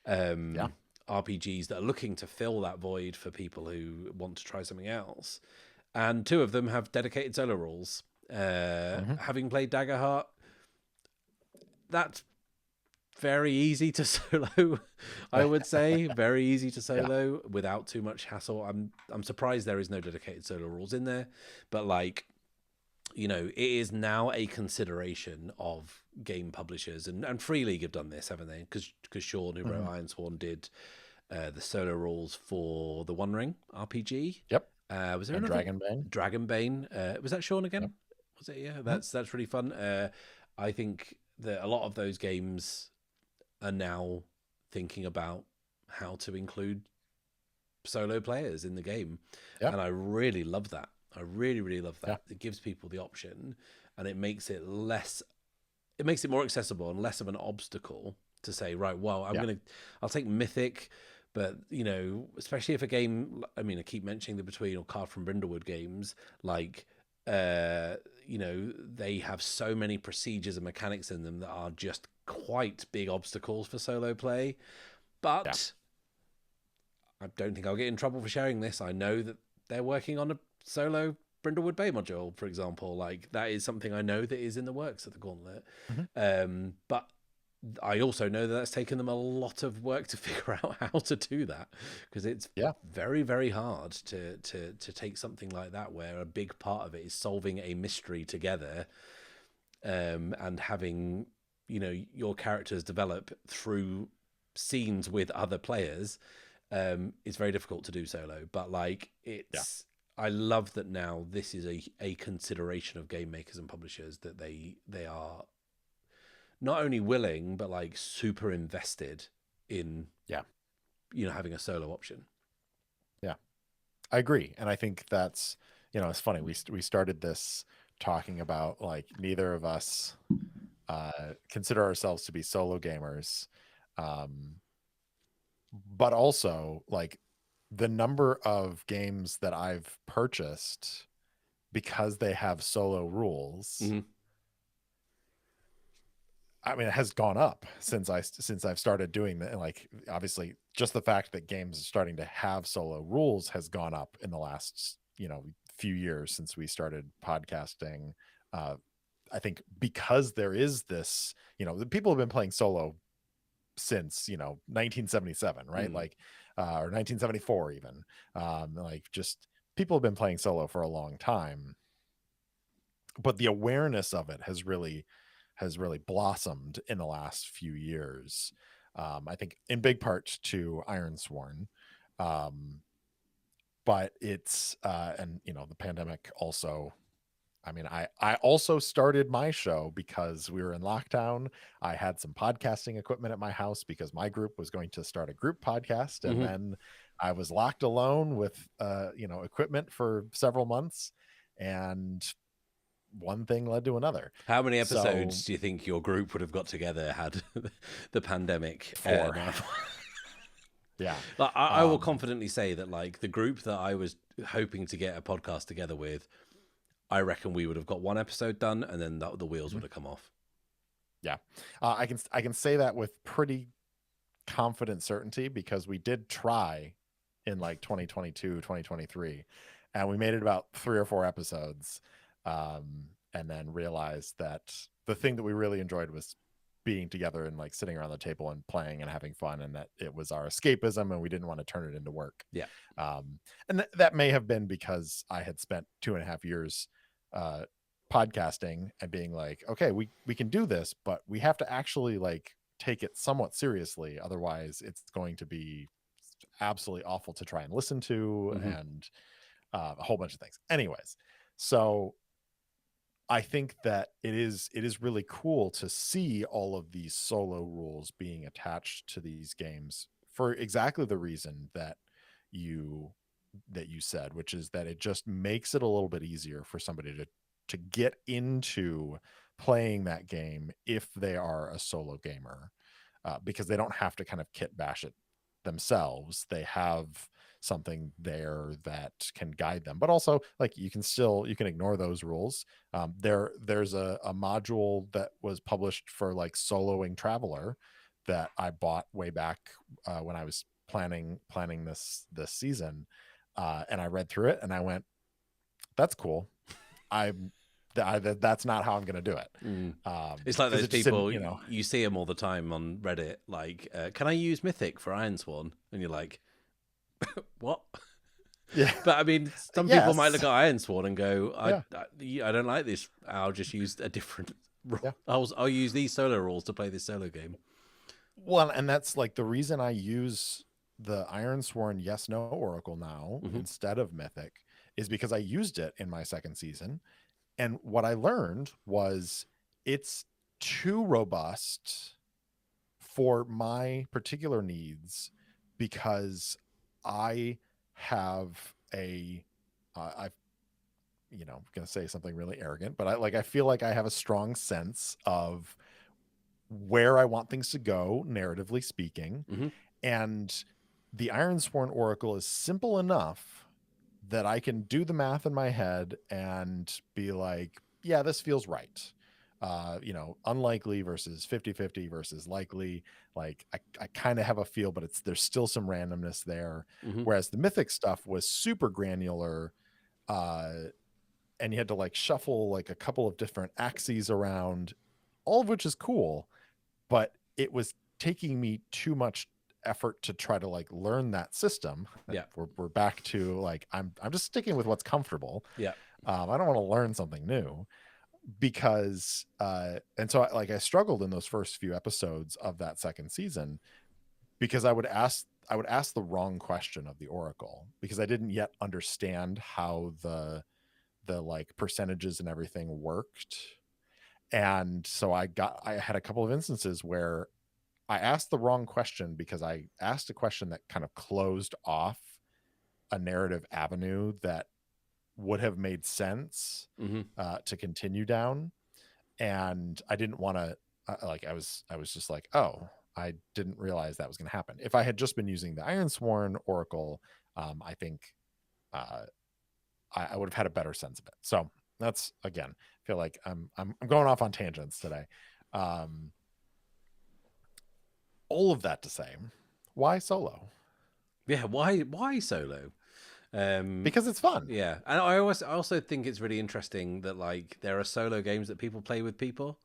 Speaker 1: RPGs that are looking to fill that void for people who want to try something else. And 2 of them have dedicated solo rules. Having played Daggerheart, that's very easy to solo, I would say. Very easy to solo without too much hassle. I'm surprised there is no dedicated solo rules in there, but it is now a consideration of game publishers, and Free League have done this, haven't they? Because Sean, who wrote Ironsworn, did the solo rules for the One Ring RPG. Was there another Dragonbane? Was that Sean again? Was it? Yeah, that's really fun. I think that a lot of those games are now thinking about how to include solo players in the game, and I really love that. I really, really love that. It gives people the option, and it makes it more accessible and less of an obstacle to say, right, well, I'll take Mythic, but especially if a game, I keep mentioning the Between or Card from Brindlewood games, like they have so many procedures and mechanics in them that are just quite big obstacles for solo play. But I don't think I'll get in trouble for sharing this. I know that they're working on a solo Brindlewood Bay module, for example. Like, that is something I know that is in the works at the Gauntlet. But I also know that that's taken them a lot of work to figure out how to do that, because it's very, very hard to take something like that, where a big part of it is solving a mystery together, and having your characters develop through scenes with other players. It's very difficult to do solo, but I love that now this is a consideration of game makers and publishers, that they are not only willing, but super invested in having a solo option.
Speaker 2: I agree. And I think that's, it's funny, we started this talking about neither of us consider ourselves to be solo gamers, but also the number of games that I've purchased because they have solo rules, it has gone up since I've started doing that. Obviously, just the fact that games are starting to have solo rules has gone up in the last few years since we started podcasting. I think because there is this, the people have been playing solo since 1977, right? Like or 1974 even. Like just people have been playing solo for a long time, but the awareness of it has really blossomed in the last few years. I think in big part to Ironsworn. But it's and the pandemic also, I mean, I also started my show because we were in lockdown. I had some podcasting equipment at my house because my group was going to start a group podcast. And then I was locked alone with, equipment for several months, and one thing led to another.
Speaker 1: How many episodes do you think your group would have got together had the pandemic?
Speaker 2: 4. Yeah.
Speaker 1: Like, I will confidently say that, like, the group that I was hoping to get a podcast together with, I reckon we would have got one episode done, and then the wheels would have come off.
Speaker 2: Yeah. I can say that with pretty confident certainty, because we did try in like 2022, 2023, and we made it about 3 or 4 episodes, and then realized that the thing that we really enjoyed was being together and like sitting around the table and playing and having fun, and that it was our escapism, and we didn't want to turn it into work.
Speaker 1: Yeah.
Speaker 2: And that may have been because I had spent 2.5 years podcasting and being like, okay, we can do this, but we have to actually like take it somewhat seriously, otherwise it's going to be absolutely awful to try and listen to, and a whole bunch of things. Anyways, so I think that it is really cool to see all of these solo rules being attached to these games for exactly the reason that you said, which is that it just makes it a little bit easier for somebody to get into playing that game if they are a solo gamer, because they don't have to kind of kit bash it themselves. They have something there that can guide them, but also like you can ignore those rules. There's a module that was published for like soloing Traveler that I bought way back when I was planning this season, and I read through it and I went, that's cool. That's not how I'm going to do it.
Speaker 1: It's like those people, you see them all the time on Reddit, like, can I use Mythic for Ironsworn? And you're like, what?
Speaker 2: Yeah.
Speaker 1: But I mean, some people might look at Ironsworn and go, I don't like this. I'll just use a different rule. Yeah. I'll use these solo rules to play this solo game.
Speaker 2: Well, and that's like the reason I use the Ironsworn yes no oracle now instead of Mythic, is because I used it in my second season, and what I learned was it's too robust for my particular needs, because I have I'm going to say something really arrogant, but I feel like I have a strong sense of where I want things to go, narratively speaking. And the Ironsworn Oracle is simple enough that I can do the math in my head and be like, yeah, this feels right. Unlikely versus 50-50 versus likely. Like I kind of have a feel, but there's still some randomness there. Whereas the Mythic stuff was super granular, and you had to like shuffle like a couple of different axes around, all of which is cool, but it was taking me too much effort to try to like learn that system.
Speaker 1: Yeah.
Speaker 2: We're back to like, I'm just sticking with what's comfortable.
Speaker 1: Yeah.
Speaker 2: I don't want to learn something new, because and so I struggled in those first few episodes of that second season, because I would ask the wrong question of the Oracle, because I didn't yet understand how the like percentages and everything worked. And so I had a couple of instances where I asked the wrong question, because I asked a question that kind of closed off a narrative avenue that would have made sense to continue down. And I didn't want to, I was just like, oh, I didn't realize that was going to happen. If I had just been using the Ironsworn Oracle, I think I would have had a better sense of it. So that's, again, I feel like I'm going off on tangents today. All of that to say, why solo?
Speaker 1: Yeah, why solo?
Speaker 2: because it's fun.
Speaker 1: Yeah, and I also think it's really interesting that like there are solo games that people play with people.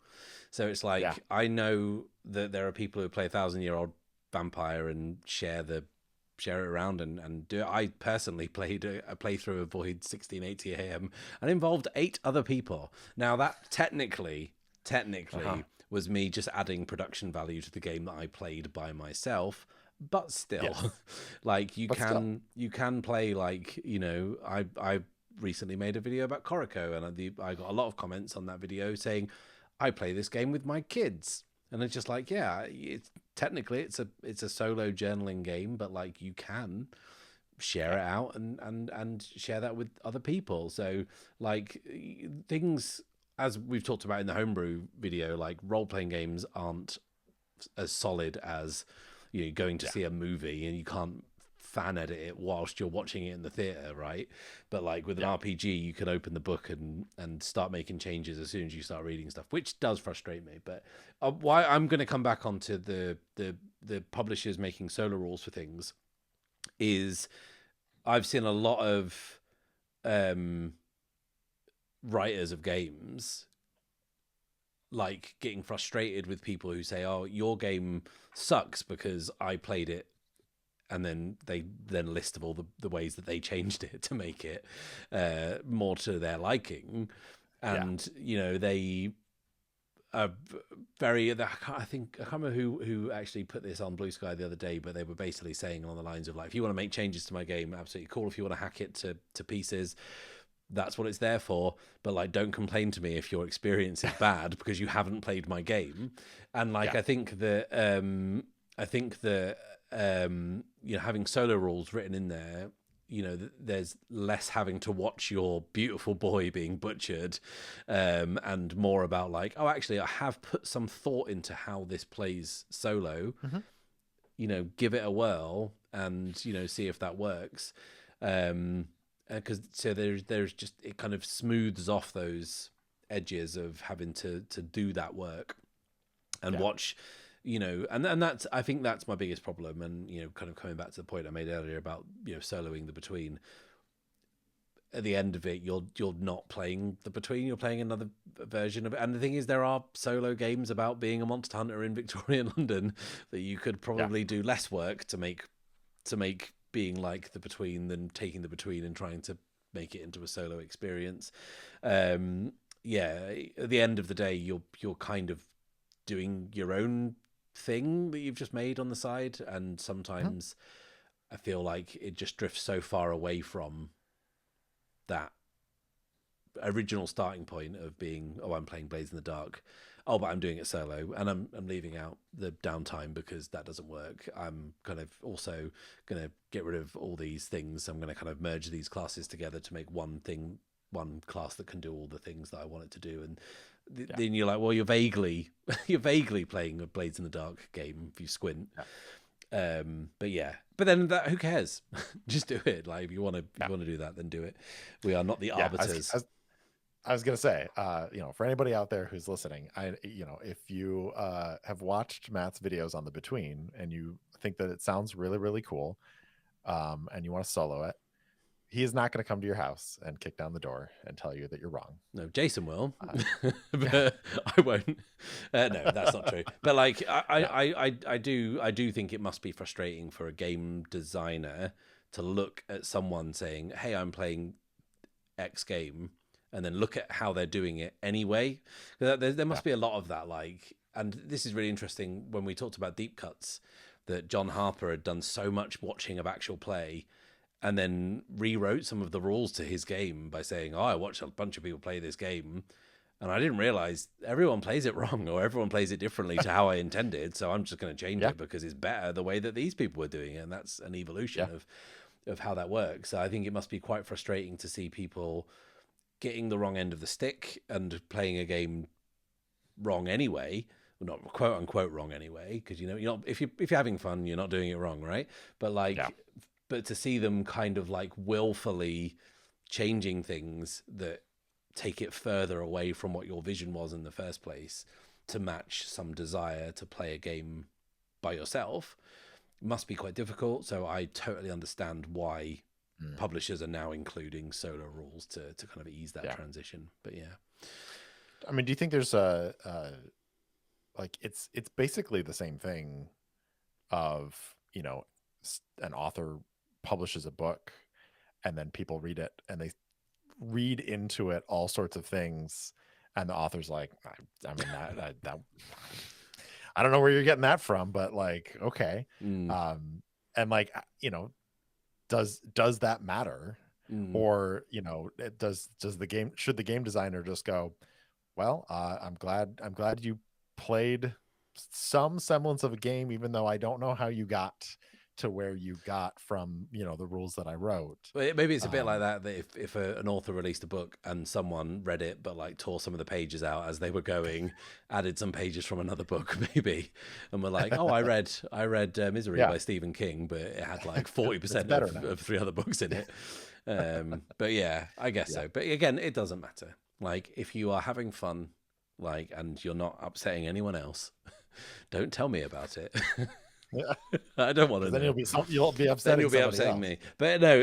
Speaker 1: So it's like I know that there are people who play 1,000-year-old Vampire and share it around and do it. I personally played a playthrough of Void 1680 AM and involved 8 other people. Now that technically was me just adding production value to the game that I played by myself. But still, like you can play like, you know, I recently made a video about Corico and I got a lot of comments on that video saying I play this game with my kids, and it's just like, yeah, technically it's a solo journaling game, but like you can share it out and share that with other people. So like things, as we've talked about in the homebrew video, like role-playing games aren't as solid as, you know, going to see a movie and you can't fan edit it whilst you're watching it in the theater, right? But like with an RPG, you can open the book and start making changes as soon as you start reading stuff, which does frustrate me. But why I'm going to come back onto the publishers making solo rules for things is I've seen a lot of writers of games like getting frustrated with people who say, oh, your game sucks because I played it, and then they list of all the ways that they changed it to make it more to their liking. And you know, they are very, I can't remember who actually put this on BlueSky the other day, but they were basically saying along the lines of like, if you want to make changes to my game, absolutely cool. If you want to hack it to pieces, that's what it's there for, but like don't complain to me if your experience is bad because you haven't played my game. And like I think that you know, having solo rules written in there, you know, there's less having to watch your beautiful boy being butchered, and more about like, oh, actually I have put some thought into how this plays solo. You know, give it a whirl and, you know, see if that works. Because so there's just, it kind of smooths off those edges of having to do that work and watch, you know, and that's, I think that's my biggest problem. And, you know, kind of coming back to the point I made earlier about, you know, soloing the Between. At the end of it, you're not playing the Between, you're playing another version of it. And the thing is, there are solo games about being a monster hunter in Victorian London that you could probably do less work to make being like the Between than taking the Between and trying to make it into a solo experience. At the end of the day, you're kind of doing your own thing that you've just made on the side, and sometimes I feel like it just drifts so far away from that original starting point of being, oh, I'm playing Blades in the Dark, oh, but I'm doing it solo, and I'm leaving out the downtime because that doesn't work. I'm kind of also going to get rid of all these things. I'm going to kind of merge these classes together to make one class that can do all the things that I want it to do. And then you're like, well, you're vaguely playing a Blades in the Dark game if you squint. But then who cares? Just do it. Like if you want to do that, then do it. We are not the arbiters.
Speaker 2: I was gonna say, you know, for anybody out there who's listening, if you have watched Matt's videos on the Between and you think that it sounds really, really cool, and you want to solo it, he is not going to come to your house and kick down the door and tell you that you're wrong.
Speaker 1: No, Jason will, but I won't. No, that's not true. But like, I do think it must be frustrating for a game designer to look at someone saying, "Hey, I'm playing X game," and then look at how they're doing it anyway. There must be a lot of that. Like, and this is really interesting when we talked about deep cuts, that John Harper had done so much watching of actual play and then rewrote some of the rules to his game by saying, oh, I watched a bunch of people play this game and I didn't realize everyone plays it wrong or everyone plays it differently to how I intended. So I'm just going to change it because it's better the way that these people were doing it. And that's an evolution of how that works. So I think it must be quite frustrating to see people getting the wrong end of the stick and playing a game wrong anyway. Well, not quote unquote wrong anyway, because, you know, you're not, if you're having fun, you're not doing it wrong, right? But like, but to see them kind of like willfully changing things that take it further away from what your vision was in the first place to match some desire to play a game by yourself must be quite difficult. So I totally understand why publishers are now including solo rules to kind of ease that transition. But yeah,
Speaker 2: I mean, do you think there's like it's basically the same thing of, you know, an author publishes a book and then people read it and they read into it all sorts of things, and the author's like, I mean, that I don't know where you're getting that from, but like, okay. And like, you know, does that matter? Or, you know, should the game designer just go, well, I'm glad you played some semblance of a game, even though I don't know how you got to where you got from, you know, the rules that I wrote.
Speaker 1: Well, maybe it's a bit like that if an author released a book and someone read it but like tore some of the pages out as they were going, added some pages from another book maybe, and were like, oh, I read Misery by Stephen King, but it had like 40% of 3 other books in it. But yeah, I guess so. But again, it doesn't matter. Like, if you are having fun, like, and you're not upsetting anyone else, don't tell me about it.
Speaker 2: Yeah.
Speaker 1: I don't want to know.
Speaker 2: Then you'll be upsetting.
Speaker 1: Then you'll be upsetting me. But no,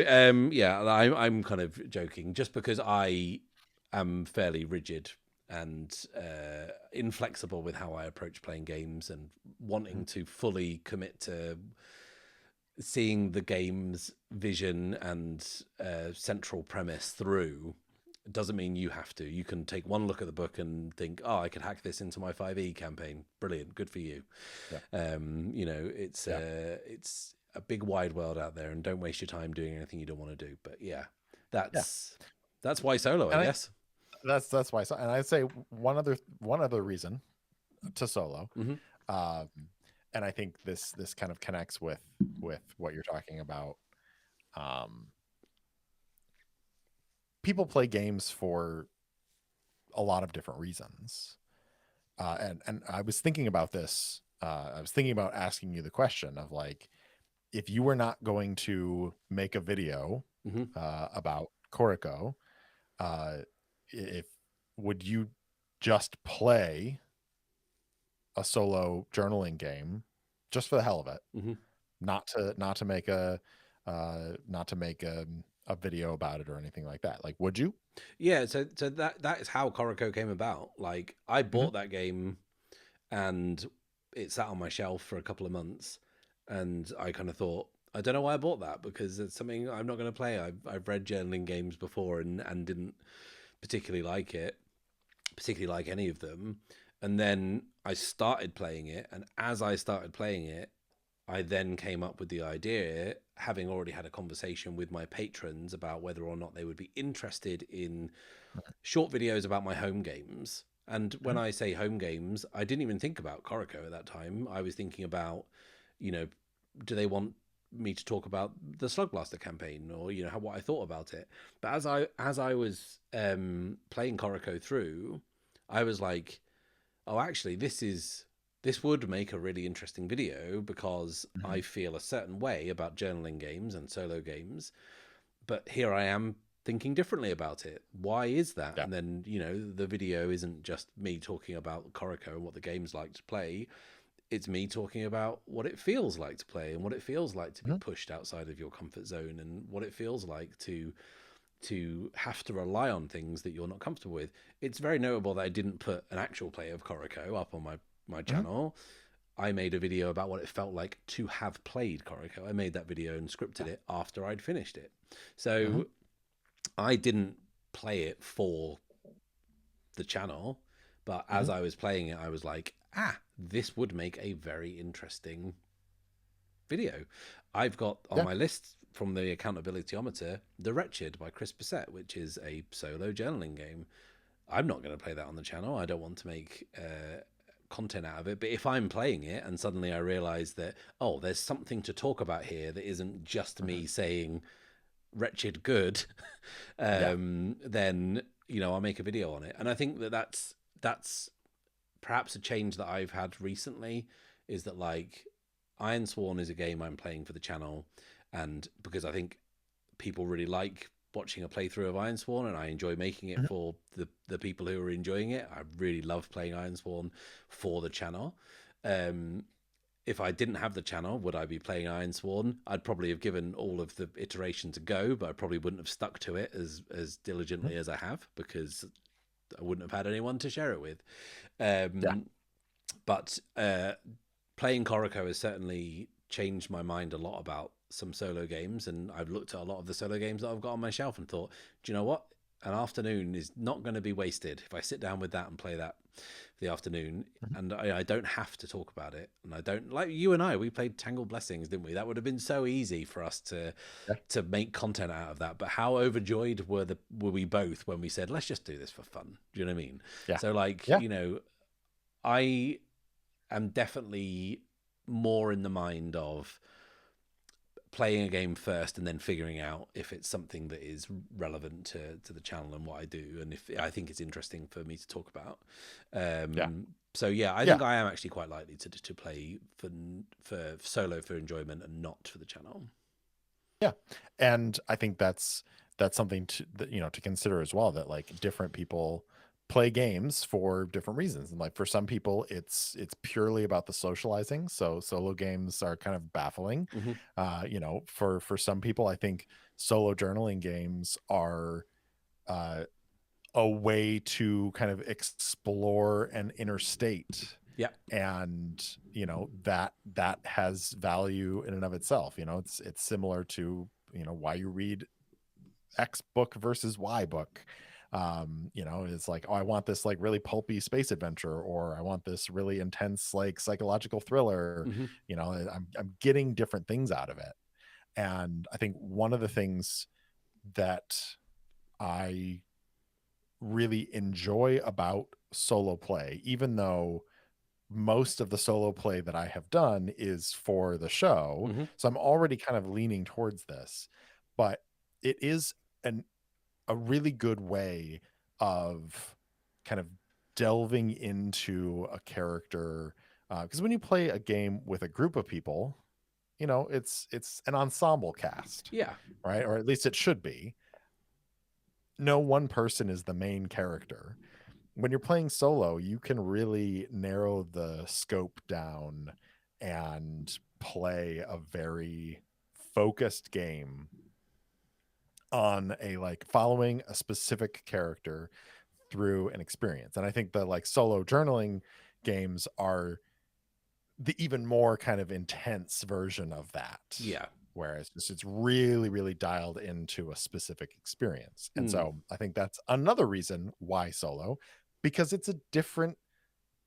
Speaker 1: yeah, I'm kind of joking, just because I am fairly rigid and inflexible with how I approach playing games, and wanting to fully commit to seeing the game's vision and central premise through. Doesn't mean you have to. You can take one look at the book and think, oh, I could hack this into my 5e campaign. Brilliant. Good for you. You know, it's a big wide world out there, and don't waste your time doing anything you don't want to do. But yeah, that's why solo, I guess.
Speaker 2: That's why. And I'd say one other reason to solo, and I think this kind of connects with what you're talking about. People play games for a lot of different reasons. And I was thinking about this. I was thinking about asking you the question of, like, if you were not going to make a video about Corico, would you just play a solo journaling game just for the hell of it, not to make a video about it or anything like that? Like, would you?
Speaker 1: Yeah, so that is how Corico came about. Like, I bought that game and it sat on my shelf for a couple of months, and I kind of thought, I don't know why I bought that, because it's something I'm not going to play. I've read journaling games before and didn't particularly like any of them. And then I started playing it, and as I started playing it, I then came up with the idea, having already had a conversation with my patrons about whether or not they would be interested in short videos about my home games. And when I say home games, I didn't even think about Corico at that time. I was thinking about, you know, do they want me to talk about the Slug Blaster campaign, or, you know, what I thought about it. But as I was playing Corico through, I was like, oh, actually, this would make a really interesting video, because I feel a certain way about journaling games and solo games, but here I am thinking differently about it. Why is that? And then, you know, the video isn't just me talking about Corico and what the game's like to play. It's me talking about what it feels like to play, and what it feels like to be pushed outside of your comfort zone, and what it feels like to have to rely on things that you're not comfortable with. It's very notable that I didn't put an actual play of Corico up on my channel. I made a video about what it felt like to have played Corico. I made that video and scripted it after I'd finished it. So I didn't play it for the channel, but as I was playing it, I was like, this would make a very interesting video. I've got on my list from the Accountabilityometer, The Wretched by Chris Bissett, which is a solo journaling game. I'm not going to play that on the channel. I don't want to make content out of it. But if I'm playing it and suddenly I realize that, oh, there's something to talk about here that isn't just me saying wretched good, then, you know, I'll make a video on it. And I think that's perhaps a change that I've had recently, is that, like, Ironsworn is a game I'm playing for the channel, and because I think people really like watching a playthrough of Ironsworn, and I enjoy making it for the people who are enjoying it. I really love playing Ironsworn for the channel. if I didn't have the channel, would I be playing Ironsworn? I'd probably have given all of the iterations a go, but I probably wouldn't have stuck to it as diligently as I have, because I wouldn't have had anyone to share it with.
Speaker 2: Yeah.
Speaker 1: But playing Corico has certainly changed my mind a lot about some solo games, and I've looked at a lot of the solo games that I've got on my shelf and thought, do you know what? An afternoon is not going to be wasted if I sit down with that and play that for the afternoon, and I don't have to talk about it. And I don't, like you and I, we played Tangled Blessings, didn't we? That would have been so easy for us to make content out of that. But how overjoyed were we both when we said, let's just do this for fun? Do you know what I mean?
Speaker 2: Yeah.
Speaker 1: So like, you know, I am definitely more in the mind of playing a game first and then figuring out if it's something that is relevant to the channel and what I do, and if I think it's interesting for me to talk about. So yeah, I think I am actually quite likely to play for solo for enjoyment and not for the channel.
Speaker 2: Yeah, and I think that's something to consider as well, that like different people play games for different reasons, and like for some people it's purely about the socializing, so solo games are kind of baffling. For some people, I think solo journaling games are a way to kind of explore an inner state, and that has value in and of itself. It's similar to why you read X book versus Y book. It's like, oh, I want this like really pulpy space adventure, or I want this really intense like psychological thriller. I'm getting different things out of it. And I think one of the things that I really enjoy about solo play, even though most of the solo play that I have done is for the show, so I'm already kind of leaning towards this, but it is a really good way of kind of delving into a character, because when you play a game with a group of people, it's an ensemble cast, right? Or at least it should be. No one person is the main character. When you're playing solo, you can really narrow the scope down and play a very focused game on a like following a specific character through an experience. And I think the like solo journaling games are the even more kind of intense version of that. Whereas it's really, really dialed into a specific experience. And so I think that's another reason why solo, because it's a different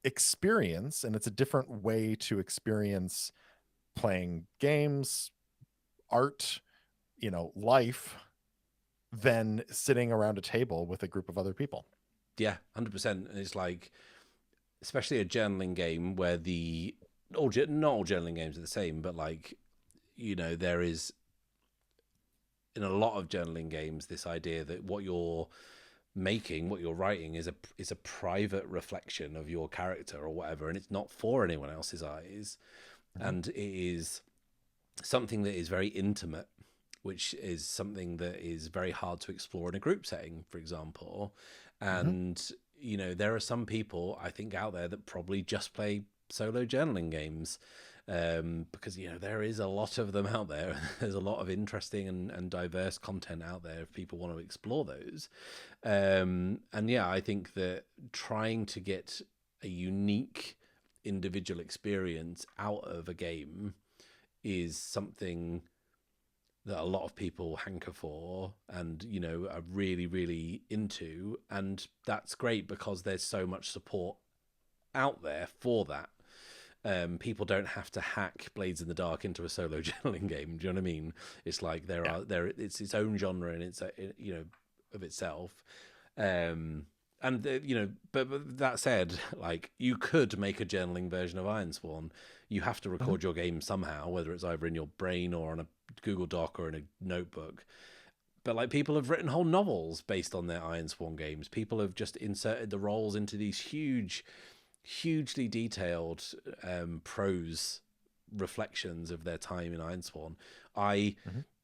Speaker 2: experience, and it's a different way to experience playing games, art, life, than sitting around a table with a group of other people.
Speaker 1: Yeah, 100%. And it's like, especially a journaling game where not all journaling games are the same, but like, there is in a lot of journaling games this idea that what you're making, what you're writing is a private reflection of your character or whatever, and it's not for anyone else's eyes. And it is something that is very intimate, which is something that is very hard to explore in a group setting, for example. And there are some people I think out there that probably just play solo journaling games, because there is a lot of them out there. There's a lot of interesting and diverse content out there if people want to explore those. And yeah, I think that trying to get a unique individual experience out of a game is something that a lot of people hanker for and are really, really into, and that's great because there's so much support out there for that. People don't have to hack Blades in the Dark into a solo journaling game. Do you know what I mean? It's like it's its own genre and it's of itself. But that said, like, you could make a journaling version of Ironsworn. You have to record your game somehow, whether it's either in your brain or on a Google Doc or in a notebook. But like, people have written whole novels based on their Ironsworn games. People have just inserted the roles into these hugely detailed prose reflections of their time in Ironsworn. I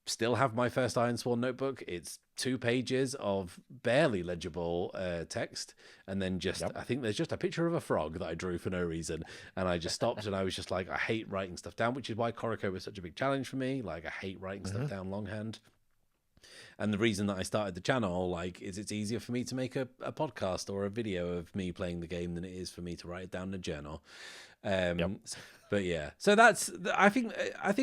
Speaker 1: still have my first Ironsworn notebook. It's 2 pages of barely legible text, and then just I think there's just a picture of a frog that I drew for no reason, and I just stopped and I was just like, I hate writing stuff down, which is why Corico was such a big challenge for me. Like, I hate writing stuff down longhand. And the reason that I started the channel, like, is it's easier for me to make a podcast or a video of me playing the game than it is for me to write it down in a journal. But yeah, so that's, I think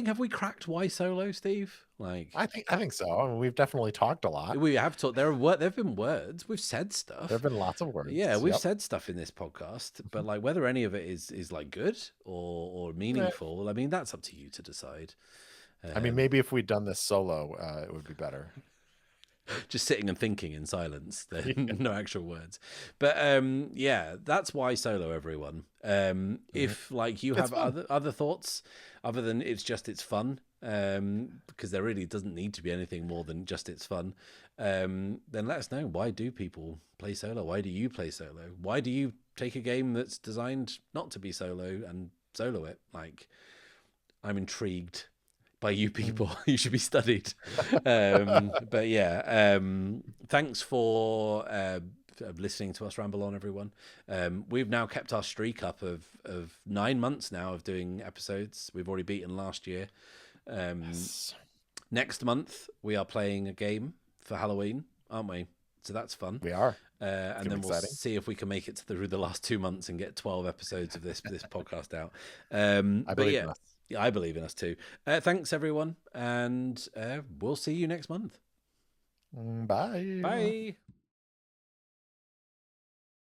Speaker 1: have we cracked why solo, Steve? Like,
Speaker 2: I think so. I mean, we've definitely talked a lot.
Speaker 1: We have talked. There've been words. We've said stuff.
Speaker 2: There've been lots of words.
Speaker 1: Yeah, we've said stuff in this podcast, but like whether any of it is like good or meaningful, I mean, that's up to you to decide.
Speaker 2: I mean, maybe if we'd done this solo, it would be better.
Speaker 1: Just sitting and thinking in silence, no actual words. But yeah, that's why solo, everyone. If like you have other thoughts other than it's fun, because there really doesn't need to be anything more than just it's fun, then let us know. Why do people play solo? Why do you play solo? Why do you take a game that's designed not to be solo and solo it? Like, I'm intrigued by you people. You should be studied. But yeah, thanks for listening to us ramble on, everyone. We've now kept our streak up of 9 months now of doing episodes. We've already beaten last year. Next month we are playing a game for Halloween, aren't we? So that's fun.
Speaker 2: We are.
Speaker 1: And then we'll see if we can make it through the last 2 months and get 12 episodes of this podcast out.
Speaker 2: I believe in us.
Speaker 1: Yeah, I believe in us too. Thanks, everyone, and we'll see you next month.
Speaker 2: Bye.
Speaker 1: Bye.